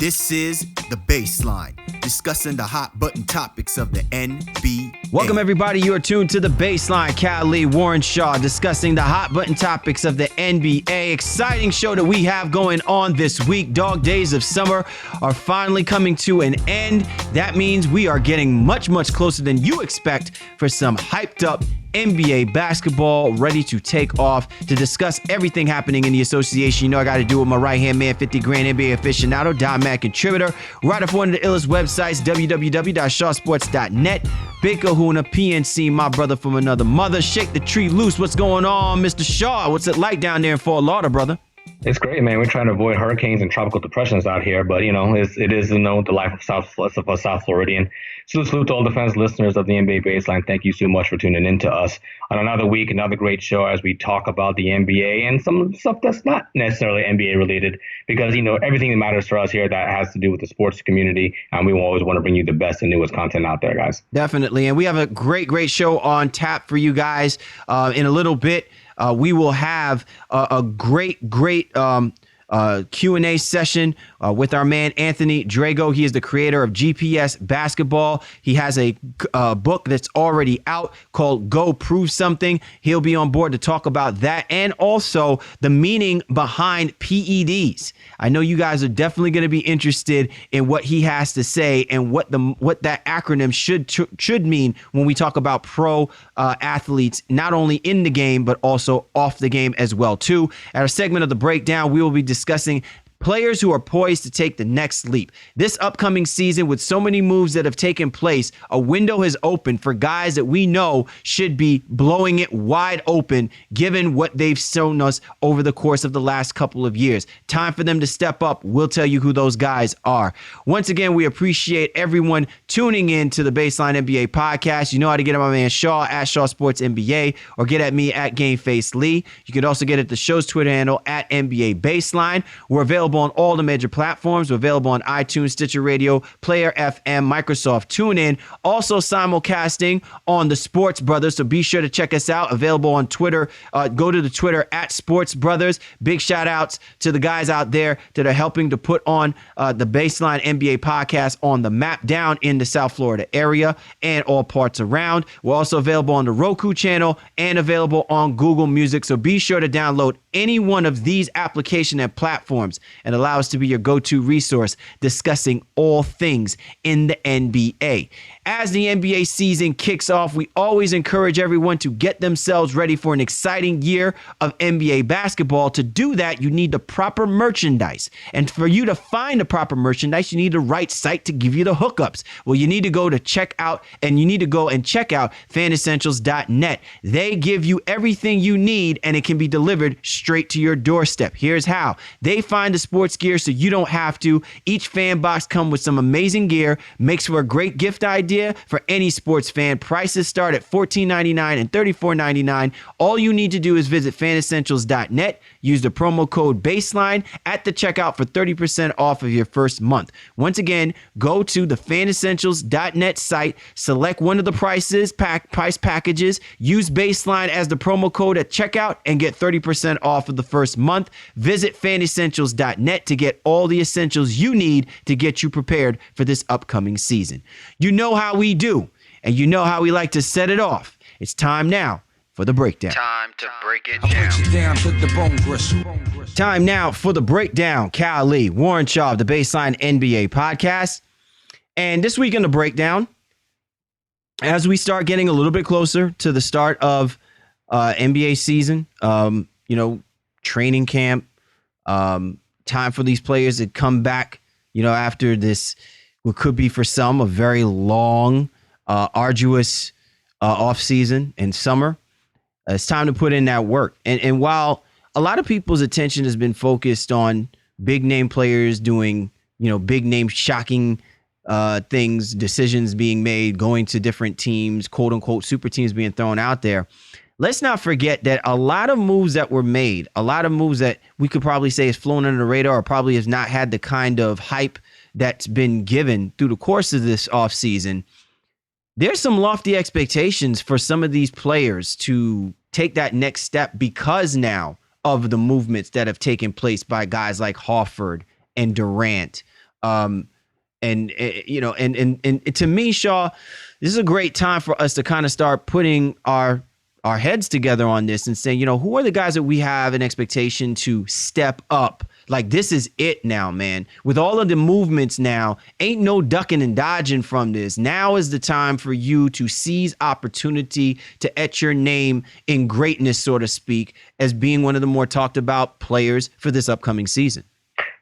This is The Baseline, discussing the hot button topics of the NBA. Welcome, everybody. You are tuned to The Baseline. Cal Lee, Warren Shaw, discussing the hot button topics of the NBA. Exciting show that we have going on this week. Dog days of summer are finally coming to an end. That means we are getting much closer than you expect for some hyped up NBA basketball ready to take off. To discuss everything happening in the association, you know I got to do it with my right-hand man, 50 grand NBA aficionado, .Mac contributor, writer for one of the illest websites, www.shawsports.net, Big Kahuna, PNC, my brother from another mother. Shake the tree loose. What's going on, Mr. Shaw? What's it like down there in Fort Lauderdale, brother? It's great, man. We're trying to avoid hurricanes and tropical depressions out here, but it is the life of South Floridian. Salute to all the fans, listeners of the NBA Baseline. Thank you so much for tuning in to us on another week, another great show as we talk about the NBA and some stuff that's not necessarily NBA related, because everything that matters for us here that has to do with the sports community, and we always want to bring you the best and newest content out there, guys. Definitely, and we have a great show on tap for you guys in a little bit. We will have a great Q&A session with our man, Anthony Drago. He is the creator of GPS Basketball. He has a book that's already out called Go Prove Something. He'll be on board to talk about that and also the meaning behind PEDs. I know you guys are definitely going to be interested in what he has to say and what that acronym should mean when we talk about pro athletes, not only in the game, but also off the game as well, too. At a segment of the breakdown, we will be discussing players who are poised to take the next leap. This upcoming season, with so many moves that have taken place, a window has opened for guys that we know should be blowing it wide open, given what they've shown us over the course of the last couple of years. Time for them to step up. We'll tell you who those guys are. Once again, we appreciate everyone tuning in to the Baseline NBA podcast. You know how to get at my man Shaw at Shaw Sports NBA, or get at me at GameFace Lee. You can also get at the show's Twitter handle at NBA Baseline. We're available on all the major platforms. We're available on iTunes, Stitcher Radio, Player FM, Microsoft TuneIn. Also simulcasting on the Sports Brothers, so be sure to check us out. Available on Twitter. Go to the Twitter at Sports Brothers. Big shout outs to the guys out there that are helping to put on the Baseline NBA podcast on the map down in the South Florida area and all parts around. We're also available on the Roku channel and available on Google Music, so be sure to download any one of these application and platforms and allow us to be your go-to resource discussing all things in the NBA. As the NBA season kicks off, we always encourage everyone to get themselves ready for an exciting year of NBA basketball. To do that, you need the proper merchandise. And for you to find the proper merchandise, you need the right site to give you the hookups. Well, you need to go and check out fanessentials.net. They give you everything you need, and it can be delivered straight to your doorstep. Here's how. They find the sports gear so you don't have to. Each fan box comes with some amazing gear, makes for a great gift idea for any sports fan. Prices start at $14.99 and $34.99. All you need to do is visit fanessentials.net. Use the promo code BASELINE at the checkout for 30% off of your first month. Once again, go to the fanessentials.net site, select one of the price packages, use Baseline as the promo code at checkout, and get 30% off of the first month. Visit fanessentials.net to get all the essentials you need to get you prepared for this upcoming season. You know how we do, and you know how we like to set it off. It's time now for the breakdown. Time to break it down. Time now for the breakdown. Cal Lee, Warren Shaw, the Baseline NBA podcast. And this week in the breakdown, as we start getting a little bit closer to the start of NBA season, training camp, time for these players to come back, after this, what could be for some a very long, arduous offseason and summer. It's time to put in that work. And while a lot of people's attention has been focused on big name players doing, big name shocking things, decisions being made, going to different teams, quote unquote, super teams being thrown out there, let's not forget that a lot of moves that were made, a lot of moves that we could probably say has flown under the radar or probably has not had the kind of hype that's been given through the course of this offseason. There's some lofty expectations for some of these players to take that next step because now of the movements that have taken place by guys like Horford and Durant, And to me, Shaw, this is a great time for us to kind of start putting our heads together on this and saying, who are the guys that we have an expectation to step up? Like, this is it now, man. With all of the movements now, ain't no ducking and dodging from this. Now is the time for you to seize opportunity to etch your name in greatness, so to speak, as being one of the more talked about players for this upcoming season.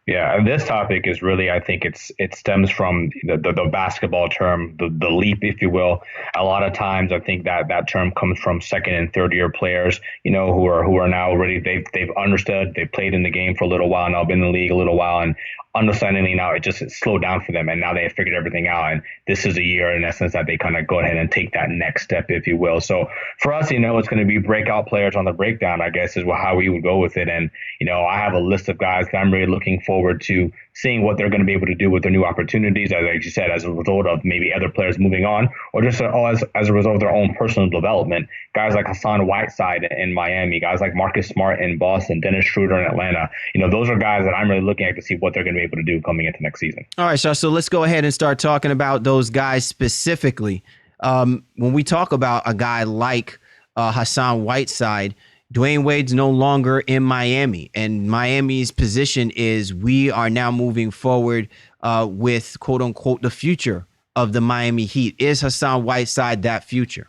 Yeah, and this topic is really, I think it stems from the basketball term, the leap, if you will. A lot of times, I think that term comes from second and third year players, who are now already they've understood, they've played in the game for a little while now, been in the league a little while, and understandingly now it slowed down for them, and now they have figured everything out. And this is a year, in essence, that they kind of go ahead and take that next step, if you will. So for us, it's going to be breakout players on the breakdown, I guess, is how we would go with it. And I have a list of guys that I'm really looking forward to seeing what they're going to be able to do with their new opportunities, as like you said, as a result of maybe other players moving on, or just as a result of their own personal development. Guys like Hassan Whiteside in Miami, guys like Marcus Smart in Boston, Dennis Schroeder in Atlanta. Those are guys that I'm really looking at to see what they're going to be able to do coming into next season. All right, Shaw, so let's go ahead and start talking about those guys specifically. When we talk about a guy like Hassan Whiteside, Dwayne Wade's no longer in Miami, and Miami's position is we are now moving forward with, quote unquote, the future of the Miami Heat. Is Hassan Whiteside that future?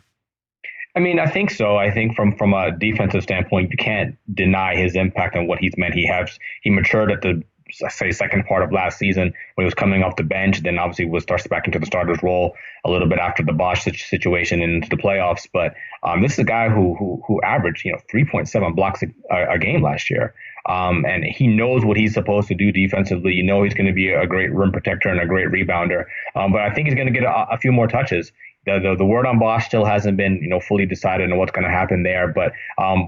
I mean, I think so. I think from a defensive standpoint, you can't deny his impact and what he's meant. He matured at the second part of last season when he was coming off the bench, then obviously was starts back into the starter's role a little bit after the Bosch situation into the playoffs. But this is a guy who averaged 3.7 blocks a game last year. And he knows what he's supposed to do defensively. He's going to be a great rim protector and a great rebounder. But I think he's going to get a few more touches. The word on Bosch still hasn't been fully decided on what's going to happen there, but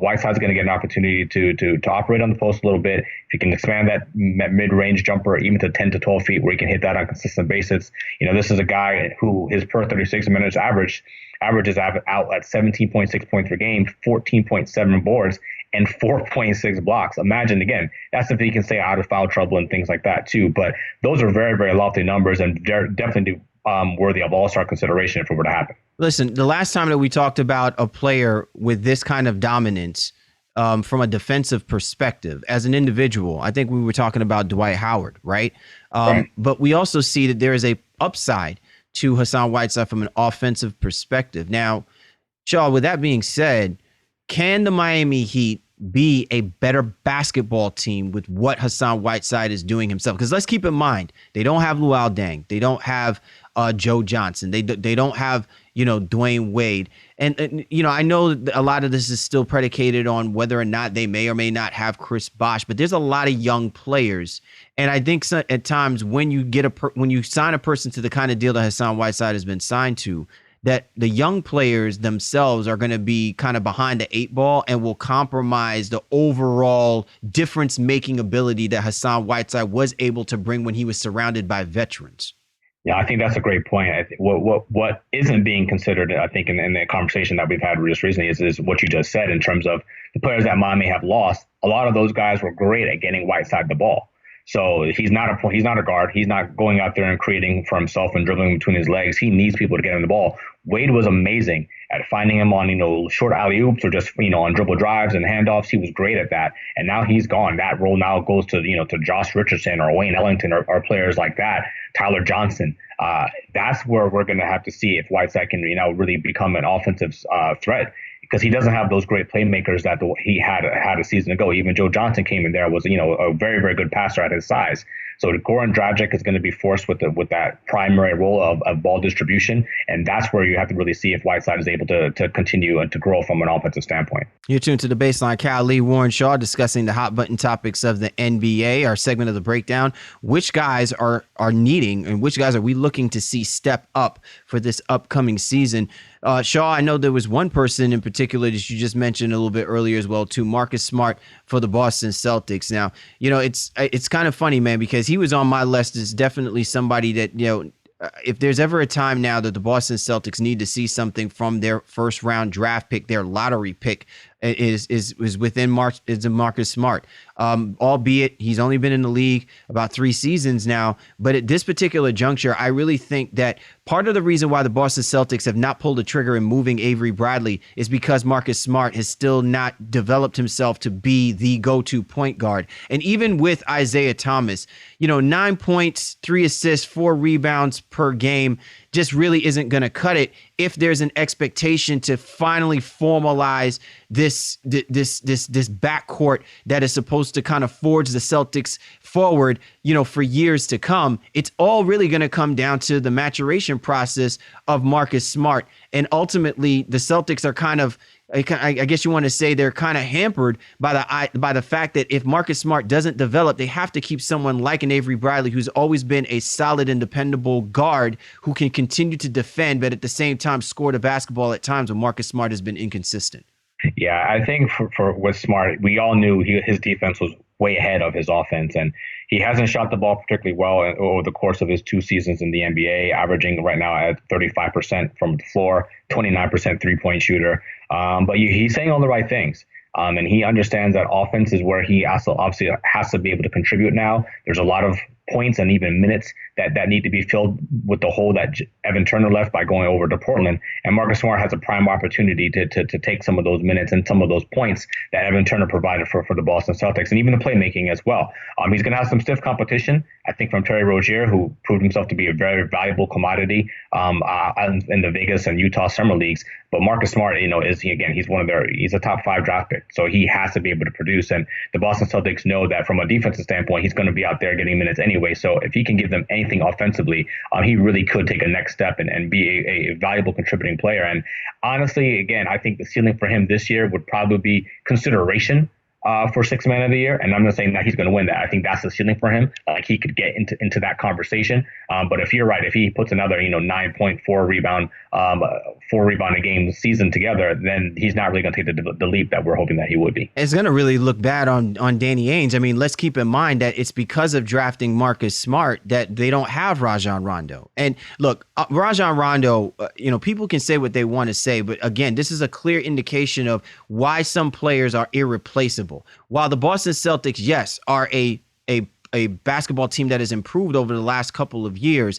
Whiteside's going to get an opportunity to operate on the post a little bit. If he can expand that mid-range jumper even to 10 to 12 feet, where he can hit that on a consistent basis. This is a guy who his per 36 minutes averages out at 17.6 points per game, 14.7 boards, and 4.6 blocks. Imagine, again, that's if he can stay out of foul trouble and things like that too. But those are very, very lofty numbers, and they're definitely worthy of all-star consideration if it were to happen. Listen, the last time that we talked about a player with this kind of dominance from a defensive perspective as an individual, I think we were talking about Dwight Howard, right? Right. But we also see that there is a upside to Hassan Whiteside from an offensive perspective. Now, Shaw, with that being said, can the Miami Heat be a better basketball team with what Hassan Whiteside is doing himself? Because let's keep in mind, they don't have Luol Deng. They don't have Joe Johnson. They don't have, Dwayne Wade. And I know a lot of this is still predicated on whether or not they may or may not have Chris Bosh, but there's a lot of young players. And I think at times when you sign a person to the kind of deal that Hassan Whiteside has been signed to, that the young players themselves are going to be kind of behind the eight ball and will compromise the overall difference-making ability that Hassan Whiteside was able to bring when he was surrounded by veterans. Yeah, I think that's a great point. I think what isn't being considered, I think, in the conversation that we've had just recently is what you just said in terms of the players that Miami have lost. A lot of those guys were great at getting Whiteside the ball. So he's not a guard. He's not going out there and creating for himself and dribbling between his legs. He needs people to get him the ball. Wade was amazing at finding him on, short alley-oops or just, on dribble drives and handoffs. He was great at that. And now he's gone. That role now goes to, to Josh Richardson or Wayne Ellington or players like that, Tyler Johnson. That's where we're going to have to see if Whiteside can, really become an offensive threat, because he doesn't have those great playmakers that he had a season ago. Even Joe Johnson came in there, was, a very, very good passer at his size. So Goran Dragic is going to be forced with that primary role of ball distribution. And that's where you have to really see if Whiteside is able to continue and to grow from an offensive standpoint. You're tuned to The Baseline. Cal Lee, Warren Shaw, discussing the hot button topics of the NBA, our segment of the breakdown. Which guys are needing and which guys are we looking to see step up for this upcoming season? Shaw, I know there was one person in particular that you just mentioned a little bit earlier as well, too, Marcus Smart for the Boston Celtics. Now, it's kind of funny, man, because he was on my list as definitely somebody that, if there's ever a time now that the Boston Celtics need to see something from their first round draft pick, their lottery pick, is within Marcus Smart. Albeit he's only been in the league about 3 seasons now. But at this particular juncture, I really think that part of the reason why the Boston Celtics have not pulled the trigger in moving Avery Bradley is because Marcus Smart has still not developed himself to be the go-to point guard. And even with Isaiah Thomas, 9 points, 3 assists, 4 rebounds per game just really isn't going to cut it if there's an expectation to finally formalize this backcourt that is supposed to kind of forge the Celtics forward, for years to come. It's all really going to come down to the maturation process of Marcus Smart. And ultimately, the Celtics are kind of, I guess you want to say, they're kind of hampered by the fact that if Marcus Smart doesn't develop, they have to keep someone like an Avery Bradley, who's always been a solid and dependable guard who can continue to defend, but at the same time score the basketball at times when Marcus Smart has been inconsistent. Yeah, I think for with Smart, we all knew his defense was way ahead of his offense, and he hasn't shot the ball particularly well over the course of his 2 seasons in the NBA, averaging right now at 35% from the floor, 29% three-point shooter. But he's saying all the right things. And he understands that offense is where he also obviously has to be able to contribute now. There's a lot of points and even minutes that need to be filled with the hole that Evan Turner left by going over to Portland. And Marcus Smart has a prime opportunity to take some of those minutes and some of those points that Evan Turner provided for the Boston Celtics, and even the playmaking as well. He's going to have some stiff competition, I think, from Terry Rozier, who proved himself to be a very valuable commodity in the Vegas and Utah summer leagues. But Marcus Smart, he's a top 5 draft pick, so he has to be able to produce. And the Boston Celtics know that from a defensive standpoint, he's going to be out there getting minutes anyway. So if he can give them anything offensively, he really could take a next step and be a valuable contributing player. And honestly, again, I think the ceiling for him this year would probably be consideration for 6th man of the year. And I'm not saying that he's going to win that. I think that's the ceiling for him. Like, he could get into that conversation. But if you're right, if he puts another, 9.4 rebound, 4 rebound a game season together, then he's not really going to take the leap that we're hoping that he would be. It's going to really look bad on Danny Ainge. I mean, let's keep in mind that it's because of drafting Marcus Smart that they don't have Rajon Rondo. And look, Rajon Rondo, people can say what they want to say, but again, this is a clear indication of why some players are irreplaceable. While the Boston Celtics, yes, are a basketball team that has improved over the last couple of years,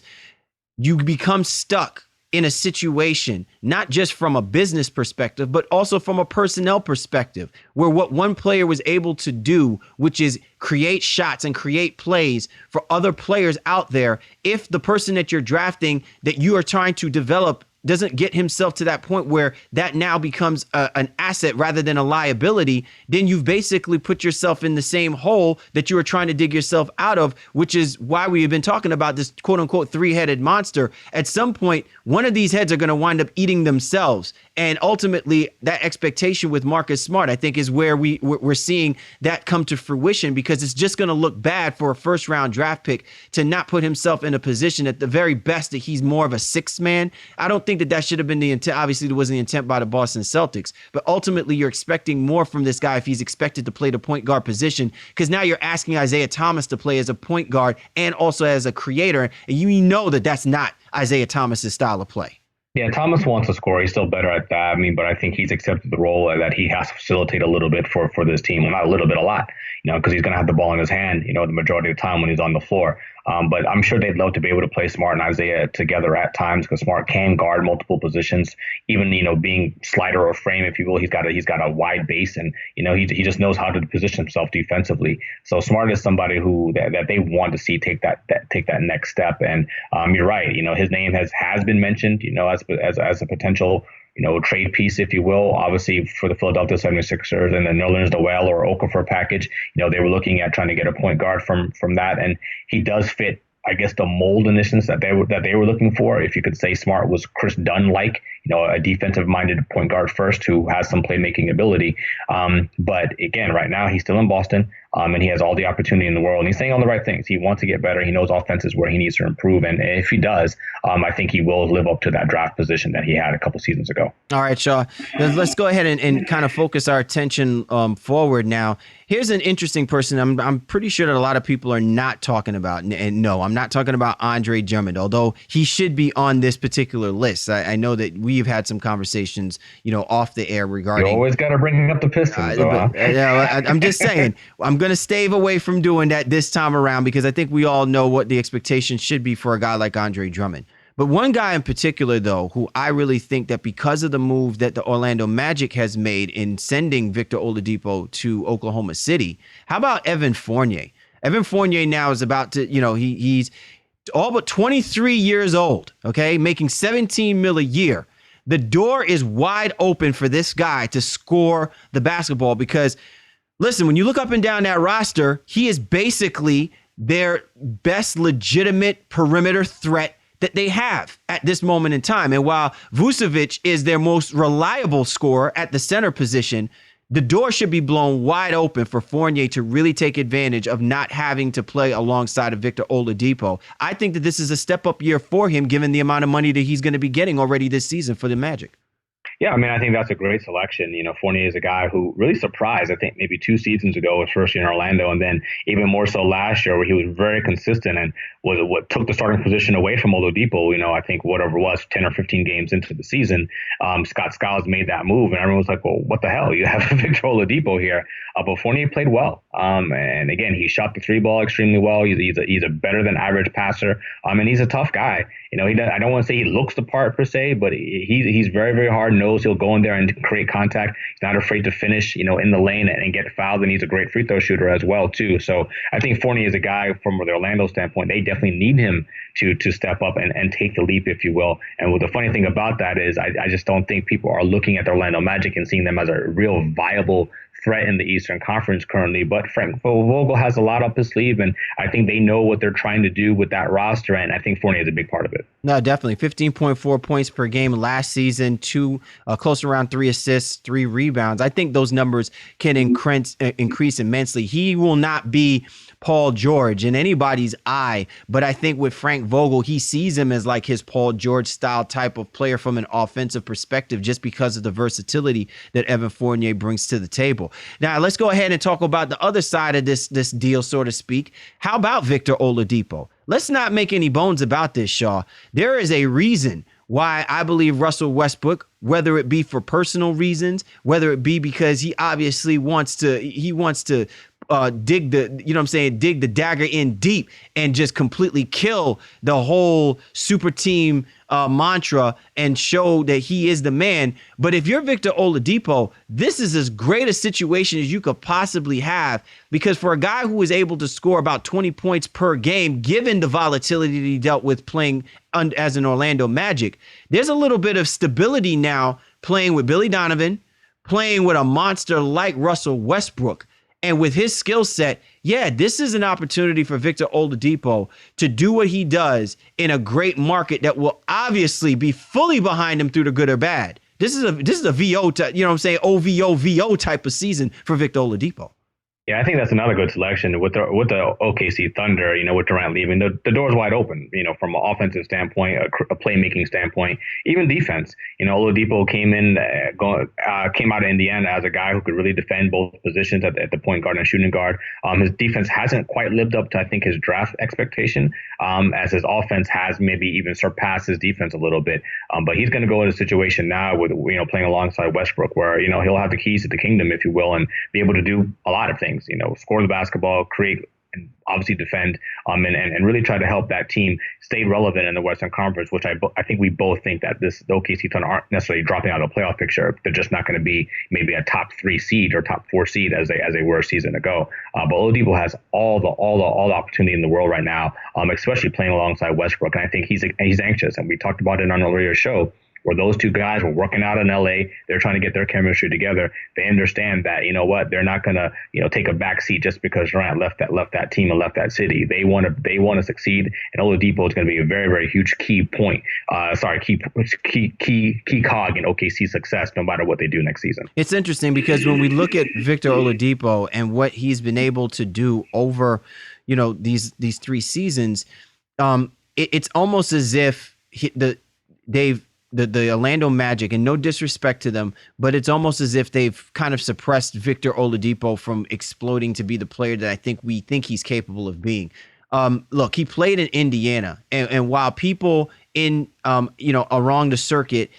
you become stuck in a situation, not just from a business perspective, but also from a personnel perspective, where what one player was able to do, which is create shots and create plays for other players out there, if the person that you're drafting, that you are trying to develop, doesn't get himself to that point where that now becomes an asset rather than a liability, then you've basically put yourself in the same hole that you were trying to dig yourself out of, which is why we have been talking about this quote unquote 3-headed monster. At some point, one of these heads are going to wind up eating themselves. And ultimately, that expectation with Marcus Smart, I think, is where we're seeing that come to fruition, because it's just going to look bad for a 1st-round draft pick to not put himself in a position at the very best that he's more of a 6th man. I don't think that should have been the intent. Obviously, it wasn't the intent by the Boston Celtics, but ultimately you're expecting more from this guy if he's expected to play the point guard position, because now you're asking Isaiah Thomas to play as a point guard and also as a creator, and you know that that's not Isaiah Thomas's style of play. Yeah, Thomas wants to score. He's still better at that. But I think he's accepted the role that he has to facilitate a little bit for this team. Well, not a little bit, a lot, because he's going to have the ball in his hand, the majority of the time when he's on the floor. But I'm sure they'd love to be able to play Smart and Isaiah together at times, because Smart can guard multiple positions, even, being slider or frame, if you will. He's got a wide base, and, he just knows how to position himself defensively. So Smart is somebody who that they want to see take that next step. And you're right. His name has been mentioned, as a potential, trade piece, if you will, obviously for the Philadelphia 76ers and the Nerlens Noel or Okafor package. They were looking at trying to get a point guard from that. And he does fit, I guess, the mold in this sense that they were looking for. If you could say Smart was Chris Dunn-like, a defensive-minded point guard first who has some playmaking ability. But again, right now he's still in Boston. and he has all the opportunity in the world. And he's saying all the right things. He wants to get better. He knows offenses where he needs to improve. And if he does, I think he will live up to that draft position that he had a couple seasons ago. All right, Shaw. Let's go ahead and kind of focus our attention forward now. Here's an interesting person I'm pretty sure that a lot of people are not talking about. And no, I'm not talking about Andre Drummond, although he should be on this particular list. I know that we've had some conversations, off the air regarding. You always got to bring up the Pistons, I'm just saying, I'm going to stave away from doing that this time around because I think we all know what the expectation should be for a guy like Andre Drummond. But one guy in particular, though, who I really think that because of the move that the Orlando Magic has made in sending Victor Oladipo to Oklahoma City, how about Evan Fournier? Evan Fournier now is about to, he's all but 23 years old, okay, making $17 million a year. The door is wide open for this guy to score the basketball because, listen, when you look up and down that roster, he is basically their best legitimate perimeter threat that they have at this moment in time. And while Vucevic is their most reliable scorer at the center position, the door should be blown wide open for Fournier to really take advantage of not having to play alongside of Victor Oladipo. I think that this is a step-up year for him, given the amount of money that he's going to be getting already this season for the Magic. Yeah, I mean, I think that's a great selection. Fournier is a guy who really surprised, I think, maybe 2 seasons ago, his first year in Orlando, and then even more so last year, where he was very consistent and was what took the starting position away from Oladipo. I think whatever it was, 10 or 15 games into the season, Scott Skiles made that move, and everyone was like, well, what the hell? You have Victor Oladipo here. But Fournier played well. And again, he shot the 3-ball extremely well. He's a better than average passer. And he's a tough guy. I don't want to say he looks the part per se, but he's very, very hard nosed. He'll go in there and create contact. He's not afraid to finish, in the lane and get fouled. And he's a great free throw shooter as well, too. So I think Fournier is a guy from the Orlando standpoint. They definitely need him to step up and take the leap, if you will. And what the funny thing about that is I just don't think people are looking at the Orlando Magic and seeing them as a real viable threat in the Eastern Conference currently, but Frank Vogel has a lot up his sleeve, and I think they know what they're trying to do with that roster, and I think Fournier is a big part of it. No, definitely. 15.4 points per game last season, close around 3 assists, 3 rebounds. I think those numbers can increase immensely. He will not be Paul George in anybody's eye, but I think with Frank Vogel, he sees him as like his Paul George style type of player from an offensive perspective, just because of the versatility that Evan Fournier brings to the table. Now, let's go ahead and talk about the other side of this deal, so to speak. How about Victor Oladipo? Let's not make any bones about this, Shaw. There is a reason why I believe Russell Westbrook, whether it be for personal reasons, whether it be because he obviously wants to dig the dagger in deep and just completely kill the whole super team mantra and show that he is the man. But if you're Victor Oladipo, this is as great a situation as you could possibly have, because for a guy who is able to score about 20 points per game, given the volatility that he dealt with playing as an Orlando Magic, there's a little bit of stability now playing with Billy Donovan, playing with a monster like Russell Westbrook. And with his skill set, yeah, this is an opportunity for Victor Oladipo to do what he does in a great market that will obviously be fully behind him through the good or bad. This is a VO, OVO type of season for Victor Oladipo. Yeah, I think that's another good selection with the OKC Thunder. With Durant leaving, the door's wide open. From an offensive standpoint, a playmaking standpoint, even defense. Oladipo came out of Indiana as a guy who could really defend both positions at the point guard and shooting guard. His defense hasn't quite lived up to, I think, his draft expectation. As his offense has maybe even surpassed his defense a little bit. But he's going to go in a situation now with playing alongside Westbrook, where he'll have the keys to the kingdom, if you will, and be able to do a lot of things. Score the basketball, create, and obviously defend, and really try to help that team stay relevant in the Western Conference, which I think we both think that the OKC Thunder aren't necessarily dropping out of the playoff picture. They're just not going to be maybe a top 3 seed or top 4 seed as they were a season ago. But Oladipo has all the opportunity in the world right now, especially playing alongside Westbrook. And I think he's anxious, and we talked about it on an earlier show. where those two guys were working out in LA. They're trying to get their chemistry together. They understand that, you know what, they're not going to, take a back seat just because Durant left that team and left that city. They want to succeed, and Oladipo is going to be a very, very huge key cog in OKC's success, no matter what they do next season. It's interesting because when we look at Victor Oladipo and what he's been able to do over, these 3 seasons, it's almost as if the Orlando Magic, and no disrespect to them, but it's almost as if they've kind of suppressed Victor Oladipo from exploding to be the player that we think he's capable of being. Look, he played in Indiana, and while people in along the circuit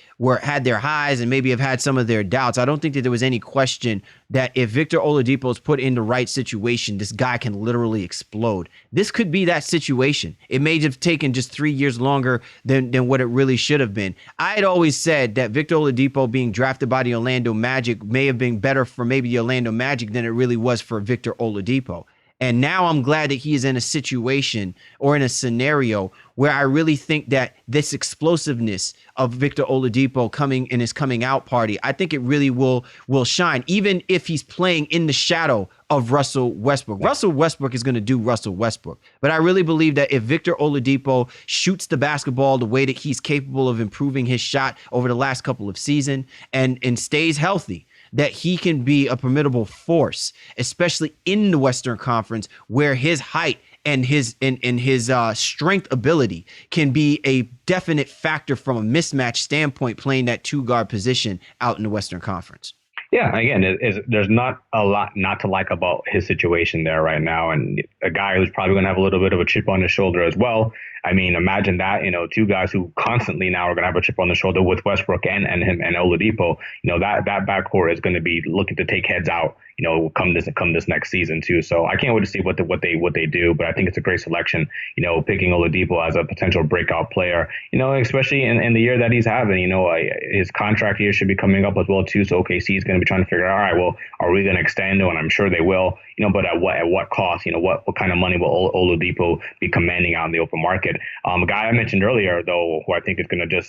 had their highs and maybe have had some of their doubts, I don't think that there was any question that if Victor Oladipo is put in the right situation, this guy can literally explode. This could be that situation. It may have taken just 3 years longer than what it really should have been. I had always said that Victor Oladipo being drafted by the Orlando Magic may have been better for maybe the Orlando Magic than it really was for Victor Oladipo. And now I'm glad that he is in a situation or in a scenario where I really think that this explosiveness of Victor Oladipo coming in his coming out party, I think it really will shine, even if he's playing in the shadow of Russell Westbrook. Russell Westbrook is going to do Russell Westbrook. But I really believe that if Victor Oladipo shoots the basketball the way that he's capable of improving his shot over the last couple of seasons and stays healthy, that he can be a formidable force, especially in the Western Conference, where his height and his strength ability can be a definite factor from a mismatch standpoint, playing that 2-guard position out in the Western Conference. Yeah, again, there's not a lot not to like about his situation there right now, and a guy who's probably going to have a little bit of a chip on his shoulder as well. I mean, imagine that, 2 guys who constantly now are going to have a chip on the shoulder with Westbrook and him and Oladipo. That backcourt is going to be looking to take heads out, come this next season too. So I can't wait to see what they do. But I think it's a great selection, picking Oladipo as a potential breakout player, especially in the year that he's having. His contract year should be coming up as well too. So OKC is going to be trying to figure out, all right, well, are we going to extend? And I'm sure they will. But at what cost? What kind of money will Oladipo be commanding out in the open market? A guy I mentioned earlier, though, who I think is going to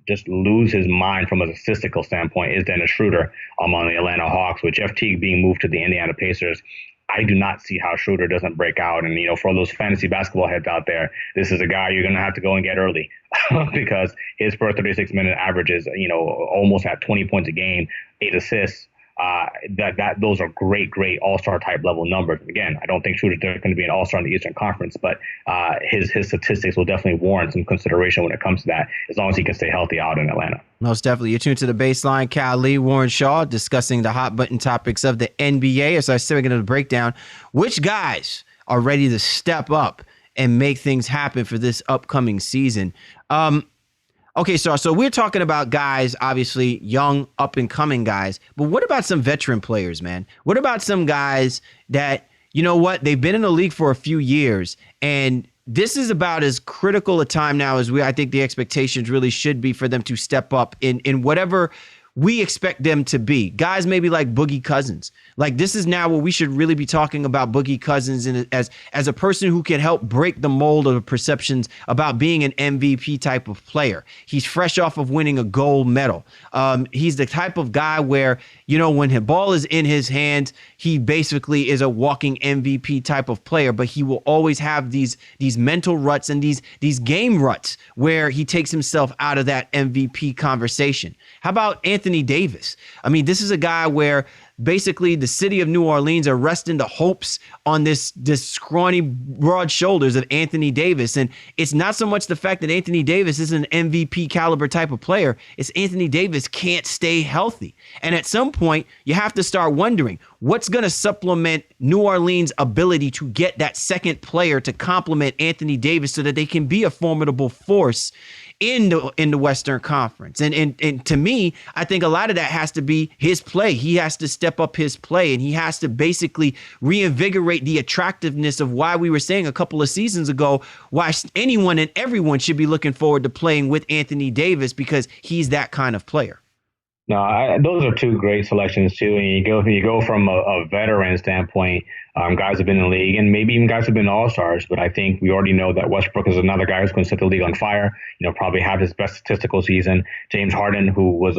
just lose his mind from a statistical standpoint is Dennis Schroeder on the Atlanta Hawks. With Jeff Teague being moved to the Indiana Pacers, I do not see how Schroeder doesn't break out. And, for those fantasy basketball heads out there, this is a guy you're going to have to go and get early because his per 36-minute average is, almost at 20 points a game, 8 assists. Those are great all-star type level numbers. Again, I don't think Schroeder's going to be an all-star in the Eastern Conference, but his statistics will definitely warrant some consideration when it comes to that, as long as he can stay healthy out in Atlanta. Most definitely. You're tuned to The Baseline. Cal Lee, Warren Shaw, discussing the hot button topics of the NBA. As I said, we're going to break down which guys are ready to step up and make things happen for this upcoming season. Okay, so we're talking about guys, obviously young, up-and-coming guys, but what about some veteran players, man? What about some guys that, they've been in the league for a few years, and this is about as critical a time now as I think the expectations really should be for them to step up in whatever we expect them to be. Guys maybe like Boogie Cousins. Like, this is now what we should really be talking about Boogie Cousins as a person who can help break the mold of the perceptions about being an MVP type of player. He's fresh off of winning a gold medal. He's the type of guy where, when the ball is in his hands, he basically is a walking MVP type of player, but he will always have these mental ruts and these game ruts where he takes himself out of that MVP conversation. How about Anthony Davis? I mean, this is a guy where basically the city of New Orleans are resting the hopes on this scrawny, broad shoulders of Anthony Davis. And it's not so much the fact that Anthony Davis is an MVP caliber type of player. It's Anthony Davis can't stay healthy. And at some point, you have to start wondering what's going to supplement New Orleans' ability to get that second player to complement Anthony Davis so that they can be a formidable force in the Western Conference. And to me, I think a lot of that has to be his play. He has to step up his play, and he has to basically reinvigorate the attractiveness of why we were saying a couple of seasons ago why anyone and everyone should be looking forward to playing with Anthony Davis, because he's that kind of player. No, those are two great selections too. And you go from a veteran standpoint, guys have been in the league, and maybe even guys have been all stars. But I think we already know that Westbrook is another guy who's going to set the league on fire. Probably have his best statistical season. James Harden, who was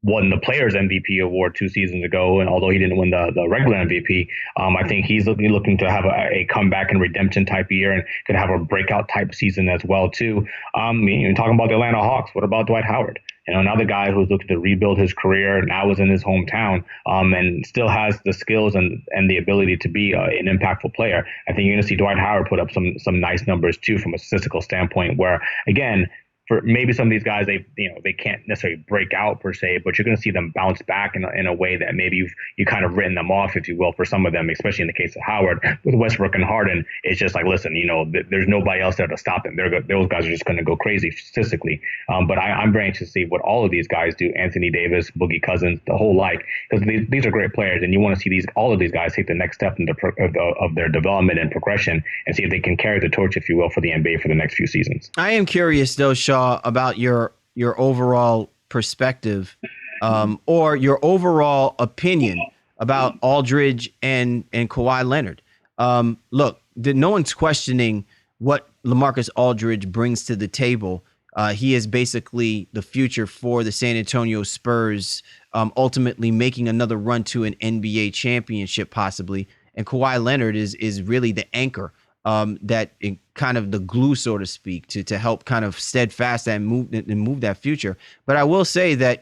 won the Players MVP award 2 seasons ago, and although he didn't win the regular MVP, I think he's looking to have a comeback and redemption type year, and could have a breakout type season as well too. You're talking about the Atlanta Hawks. What about Dwight Howard? Another guy who's looking to rebuild his career, now is in his hometown, and still has the skills and the ability to be an impactful player. I think you're going to see Dwight Howard put up some nice numbers too from a statistical standpoint, where again, for maybe some of these guys, they can't necessarily break out per se, but you're going to see them bounce back in a way that maybe you kind of written them off, if you will, for some of them, especially in the case of Howard. With Westbrook and Harden, it's just like, listen, there's nobody else there to stop them. Those guys are just going to go crazy statistically. But I'm very anxious to see what all of these guys do. Anthony Davis, Boogie Cousins, the whole because these are great players, and you want to see all of these guys take the next step of their development and progression, and see if they can carry the torch, if you will, for the NBA for the next few seasons. I am curious though, Shaw, about your overall perspective, or your overall opinion about Aldridge and Kawhi Leonard. Look, no one's questioning what LaMarcus Aldridge brings to the table. He is basically the future for the San Antonio Spurs, ultimately making another run to an NBA championship possibly. And Kawhi Leonard is really the anchor, that kind of the glue, so to speak, to help kind of steadfast and move that future. But I will say that,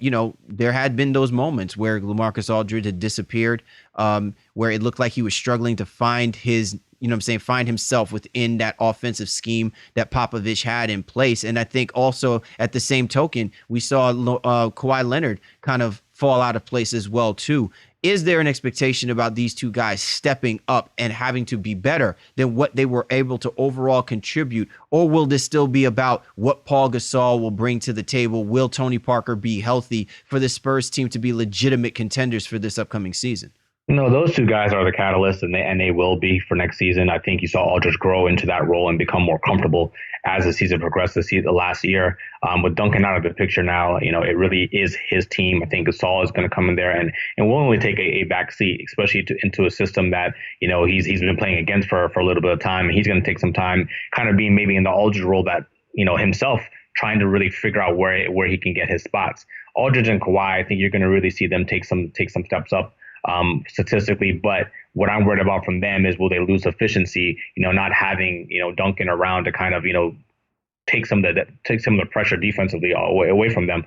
there had been those moments where LaMarcus Aldridge had disappeared, where it looked like he was struggling to find find himself within that offensive scheme that Popovich had in place. And I think also at the same token, we saw Kawhi Leonard kind of fall out of place as well too. Is there an expectation about these two guys stepping up and having to be better than what they were able to overall contribute? Or will this still be about what Paul Gasol will bring to the table? Will Tony Parker be healthy for the Spurs team to be legitimate contenders for this upcoming season? No, those two guys are the catalysts, and they will be for next season. I think you saw Aldridge grow into that role and become more comfortable as the season progressed the last year. With Duncan out of the picture now, it really is his team. I think Gasol is going to come in there and will only take a back seat, especially into a system that, he's been playing against for a little bit of time. He's going to take some time kind of being maybe in the Aldridge role that, himself trying to really figure out where he can get his spots. Aldridge and Kawhi, I think you're going to really see them take some steps up statistically, but what I'm worried about from them is, will they lose efficiency, not having, Duncan around to kind of, take some of the pressure defensively away from them.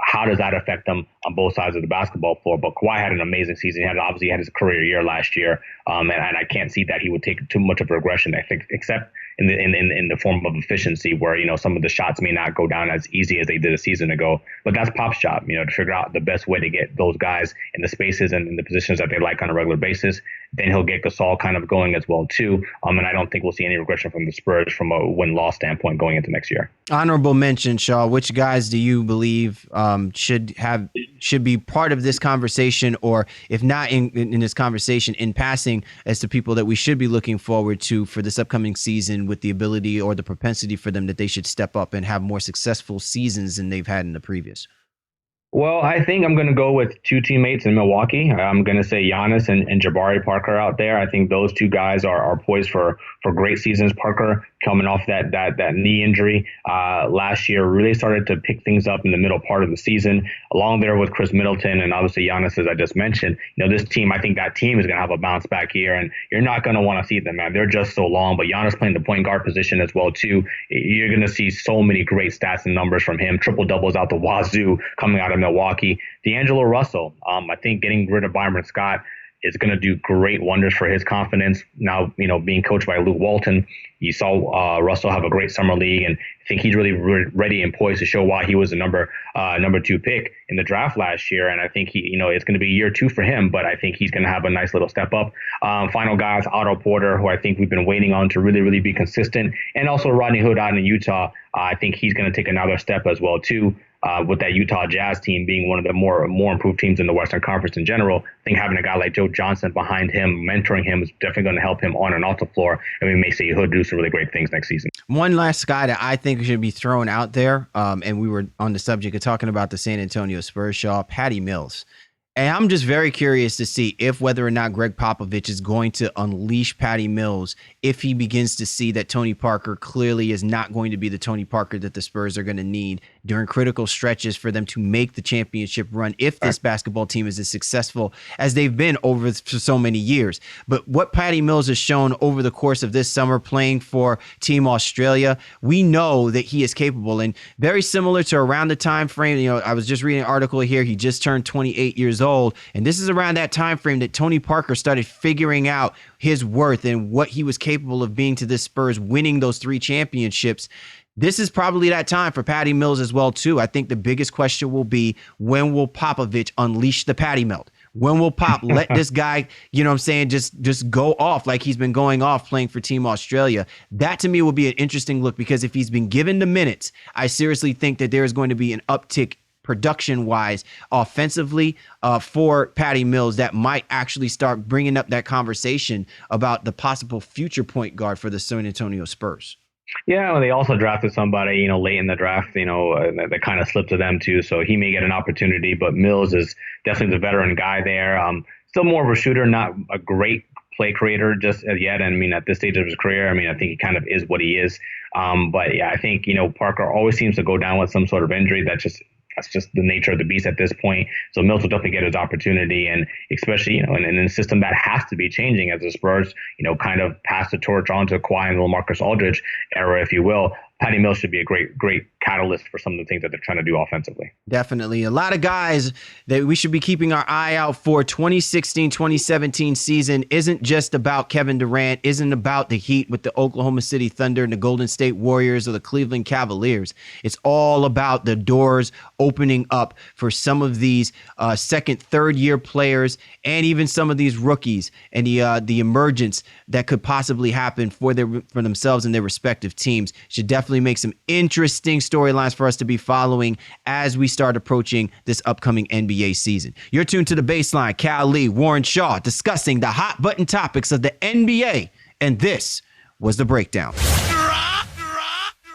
How does that affect them on both sides of the basketball floor? But Kawhi had an amazing season. He obviously had his career year last year, and I can't see that he would take too much of a regression, I think, except in the form of efficiency, where some of the shots may not go down as easy as they did a season ago. But that's Pop's job, to figure out the best way to get those guys in the spaces and in the positions that they like on a regular basis. Then he'll get Gasol kind of going as well too. And I don't think we'll see any regression from the Spurs from a win-loss standpoint going into next year. Honorable mention, Shaw. Which guys do you believe should be part of this conversation, or if not in this conversation, in passing, as to people that we should be looking forward to for this upcoming season, with the ability or the propensity for them that they should step up and have more successful seasons than they've had in the previous? Well, I think I'm going to go with two teammates in Milwaukee. I'm going to say Giannis and Jabari Parker out there. I think those two guys are poised for great seasons. Parker, coming off that knee injury last year, really started to pick things up in the middle part of the season, along there with Chris Middleton and obviously Giannis, as I just mentioned. This team, I think that team is going to have a bounce back year, and you're not going to want to see them, man. They're just so long. But Giannis playing the point guard position as well too. You're going to see so many great stats and numbers from him. Triple doubles out the wazoo coming out of Milwaukee. D'Angelo Russell, I think getting rid of Byron Scott is going to do great wonders for his confidence. Now, being coached by Luke Walton, you saw Russell have a great summer league, and I think he's really ready and poised to show why he was the number 2 pick in the draft last year. And I think it's going to be year 2 for him, but I think he's going to have a nice little step up. Final guys, Otto Porter, who I think we've been waiting on to really, really be consistent, and also Rodney Hood out in Utah. I think he's going to take another step as well too. with that Utah Jazz team being one of the more improved teams in the Western Conference in general. I think having a guy like Joe Johnson behind him, mentoring him, is definitely going to help him on and off the floor. And we may see he'll do some really great things next season. One last guy that I think should be thrown out there, and we were on the subject of talking about the San Antonio Spurs, Shaw, Patty Mills. And I'm just very curious to see if whether or not Greg Popovich is going to unleash Patty Mills if he begins to see that Tony Parker clearly is not going to be the Tony Parker that the Spurs are going to need during critical stretches for them to make the championship run if this basketball team is as successful as they've been over for so many years. But what Patty Mills has shown over the course of this summer playing for Team Australia, we know that he is capable. And very similar to around the time frame, I was just reading an article here. He just turned 28 years old. And this is around that time frame that Tony Parker started figuring out his worth and what he was capable of being to the Spurs, winning those 3 championships. This is probably that time for Patty Mills as well, too. I think the biggest question will be, when will Popovich unleash the Patty Melt? When will Pop let this guy, just go off like he's been going off playing for Team Australia? That to me will be an interesting look, because if he's been given the minutes, I seriously think that there is going to be an uptick production-wise, offensively, for Patty Mills that might actually start bringing up that conversation about the possible future point guard for the San Antonio Spurs. Yeah, well, they also drafted somebody, late in the draft, that kind of slipped to them too. So he may get an opportunity, but Mills is definitely the veteran guy there. Still more of a shooter, not a great play creator just yet. And at this stage of his career, I think he kind of is what he is. But yeah, I think, Parker always seems to go down with some sort of injury. That's just the nature of the beast at this point. So Mills will definitely get his opportunity, and especially, in a system that has to be changing as the Spurs, kind of pass the torch on to Kawhi and the LaMarcus Aldridge era, if you will. Patty Mills should be a great catalyst for some of the things that they're trying to do offensively. Definitely. A lot of guys that we should be keeping our eye out for. 2016-2017 season isn't just about Kevin Durant, isn't about the Heat with the Oklahoma City Thunder and the Golden State Warriors or the Cleveland Cavaliers. It's all about the doors opening up for some of these second, third year players, and even some of these rookies, and the emergence that could possibly happen for themselves and their respective teams. Should definitely make some interesting storylines for us to be following as we start approaching this upcoming NBA season. You're tuned to The Baseline. Cal Lee, Warren Shaw, discussing the hot button topics of the NBA, and this was The Breakdown.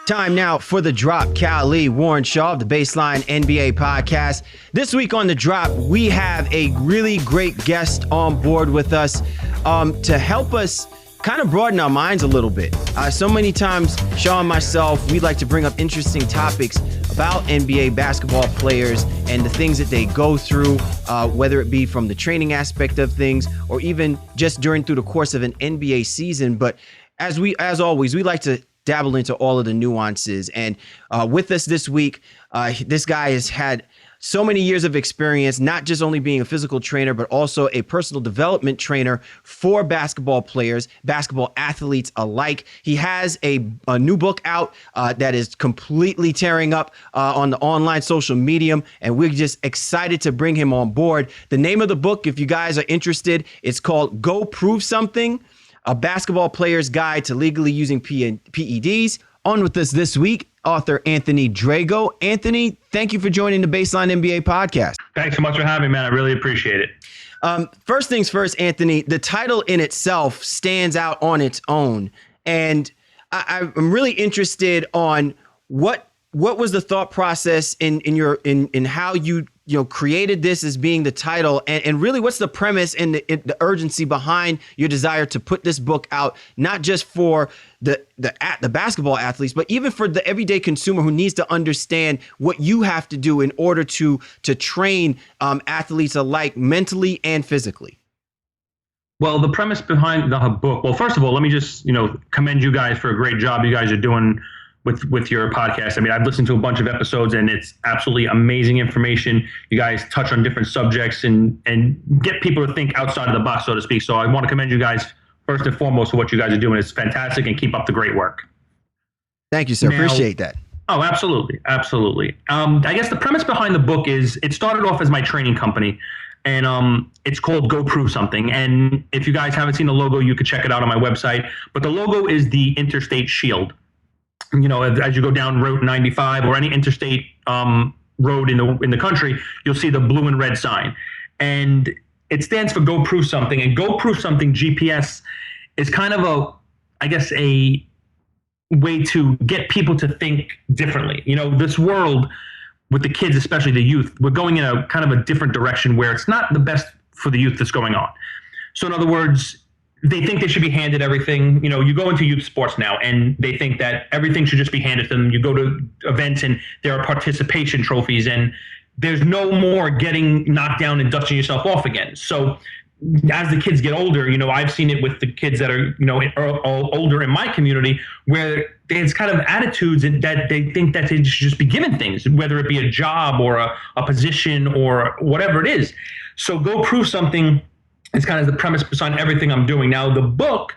Time now for The Drop. Cal Lee, Warren Shaw of The Baseline NBA podcast. This week on The Drop, we have a really great guest on board with us to help us kind of broaden our minds a little bit. So many times, Shaw and myself, we like to bring up interesting topics about NBA basketball players and the things that they go through, whether it be from the training aspect of things or even just through the course of an NBA season. But as always, we like to dabble into all of the nuances. And with us this week, this guy has had so many years of experience, not just only being a physical trainer, but also a personal development trainer for basketball players, basketball athletes alike. He has a new book out that is completely tearing up on the online social medium, and we're just excited to bring him on board. The name of the book, if you guys are interested, it's called Go Prove Something, a basketball player's guide to legally using PEDs. On with us this week, author Anthony Drago. Anthony, thank you for joining the Baseline NBA podcast. Thanks so much for having me, man. I really appreciate it. First things first, Anthony, the title in itself stands out on its own. And I'm really interested on what was the thought process in how you created this as being the title, and really what's the premise and the urgency behind your desire to put this book out, not just for the basketball athletes, but even for the everyday consumer who needs to understand what you have to do in order to train athletes alike mentally and physically. Well, the premise behind the book, well, first of all, let me just, commend you guys for a great job you guys are doing with your podcast. I mean, I've listened to a bunch of episodes and it's absolutely amazing information. You guys touch on different subjects and get people to think outside of the box, so to speak. So I want to commend you guys first and foremost for what you guys are doing. It's fantastic, and keep up the great work. Thank you, sir. Appreciate that. Oh, absolutely. Absolutely. I guess the premise behind the book is it started off as my training company, and it's called Go Prove Something. And if you guys haven't seen the logo, you could check it out on my website. But the logo is the Interstate Shield. As you go down Route 95 or any interstate road in the country, you'll see the blue and red sign. And it stands for Go Prove Something. And Go Prove Something GPS is kind of a way to get people to think differently. This world with the kids, especially the youth, we're going in a kind of a different direction where it's not the best for the youth that's going on. So in other words, they think they should be handed everything. You go into youth sports now and they think that everything should just be handed to them. You go to events and there are participation trophies and there's no more getting knocked down and dusting yourself off again. So as the kids get older, I've seen it with the kids that are, older in my community, where there's kind of attitudes that they think that they should just be given things, whether it be a job or a position or whatever it is. So Go Prove Something is kind of the premise behind everything I'm doing. Now, the book,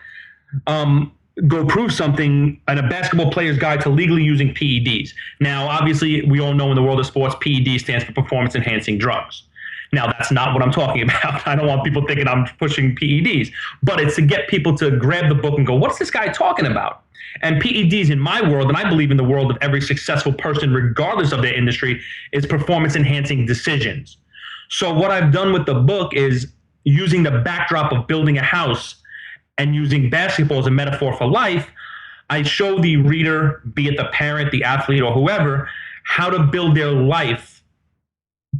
Go Prove Something, and a basketball player's guide to legally using PEDs. Now, obviously, we all know in the world of sports, PED stands for performance enhancing drugs. Now, that's not what I'm talking about. I don't want people thinking I'm pushing PEDs, but it's to get people to grab the book and go, what's this guy talking about? And PEDs in my world, and I believe in the world of every successful person, regardless of their industry, is performance enhancing decisions. So what I've done with the book is using the backdrop of building a house and using basketball as a metaphor for life, I show the reader, be it the parent, the athlete, or whoever, how to build their life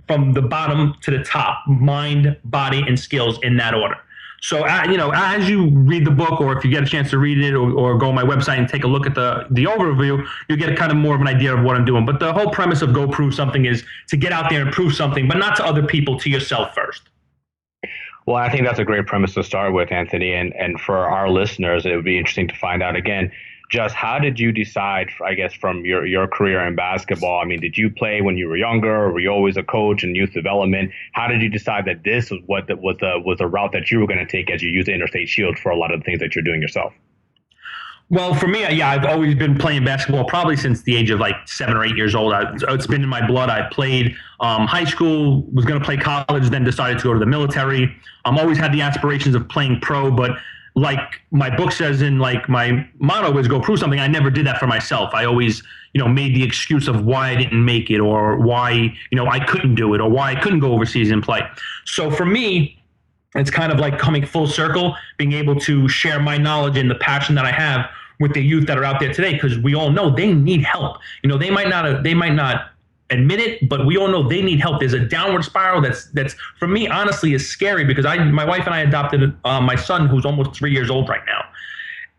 from the bottom to the top, mind, body, and skills in that order. So, as you read the book, or if you get a chance to read it, or go on my website and take a look at the overview, you get kind of more of an idea of what I'm doing. But the whole premise of Go Prove Something is to get out there and prove something, but not to other people, to yourself first. Well, I think that's a great premise to start with, Anthony. And for our listeners, it would be interesting to find out again, just how did you decide, I guess, from your career in basketball? I mean, did you play when you were younger, or were you always a coach in youth development? How did you decide that this was was the route that you were going to take as you use the Interstate Shield for a lot of the things that you're doing yourself? Well, for me, I've always been playing basketball probably since the age of 7 or 8 years old. It's been in my blood. I played high school, was going to play college, then decided to go to the military. Always had the aspirations of playing pro, but like my book says, in my motto is Go Prove Something. I never did that for myself. I always, made the excuse of why I didn't make it, or why, I couldn't do it, or why I couldn't go overseas and play. So for me, it's kind of like coming full circle, being able to share my knowledge and the passion that I have with the youth that are out there today, because we all know they need help. They might not admit it, but we all know they need help. There's a downward spiral that's for me, honestly, is scary, because my wife and I adopted my son, who's almost 3 years old right now.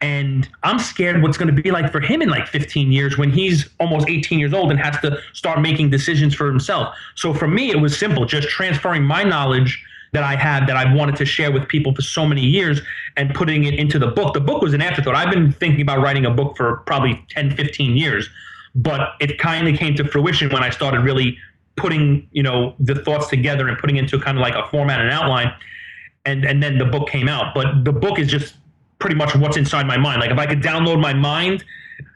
And I'm scared what's going to be like for him in 15 years when he's almost 18 years old and has to start making decisions for himself. So for me, it was simple, just transferring my knowledge that I had, that I've wanted to share with people for so many years, and putting it into the book. The book was an afterthought. I've been thinking about writing a book for probably 10, 15 years. But it kind of came to fruition when I started really putting, the thoughts together and putting into kind of like a format and outline. And then the book came out. But the book is just pretty much what's inside my mind. If I could download my mind,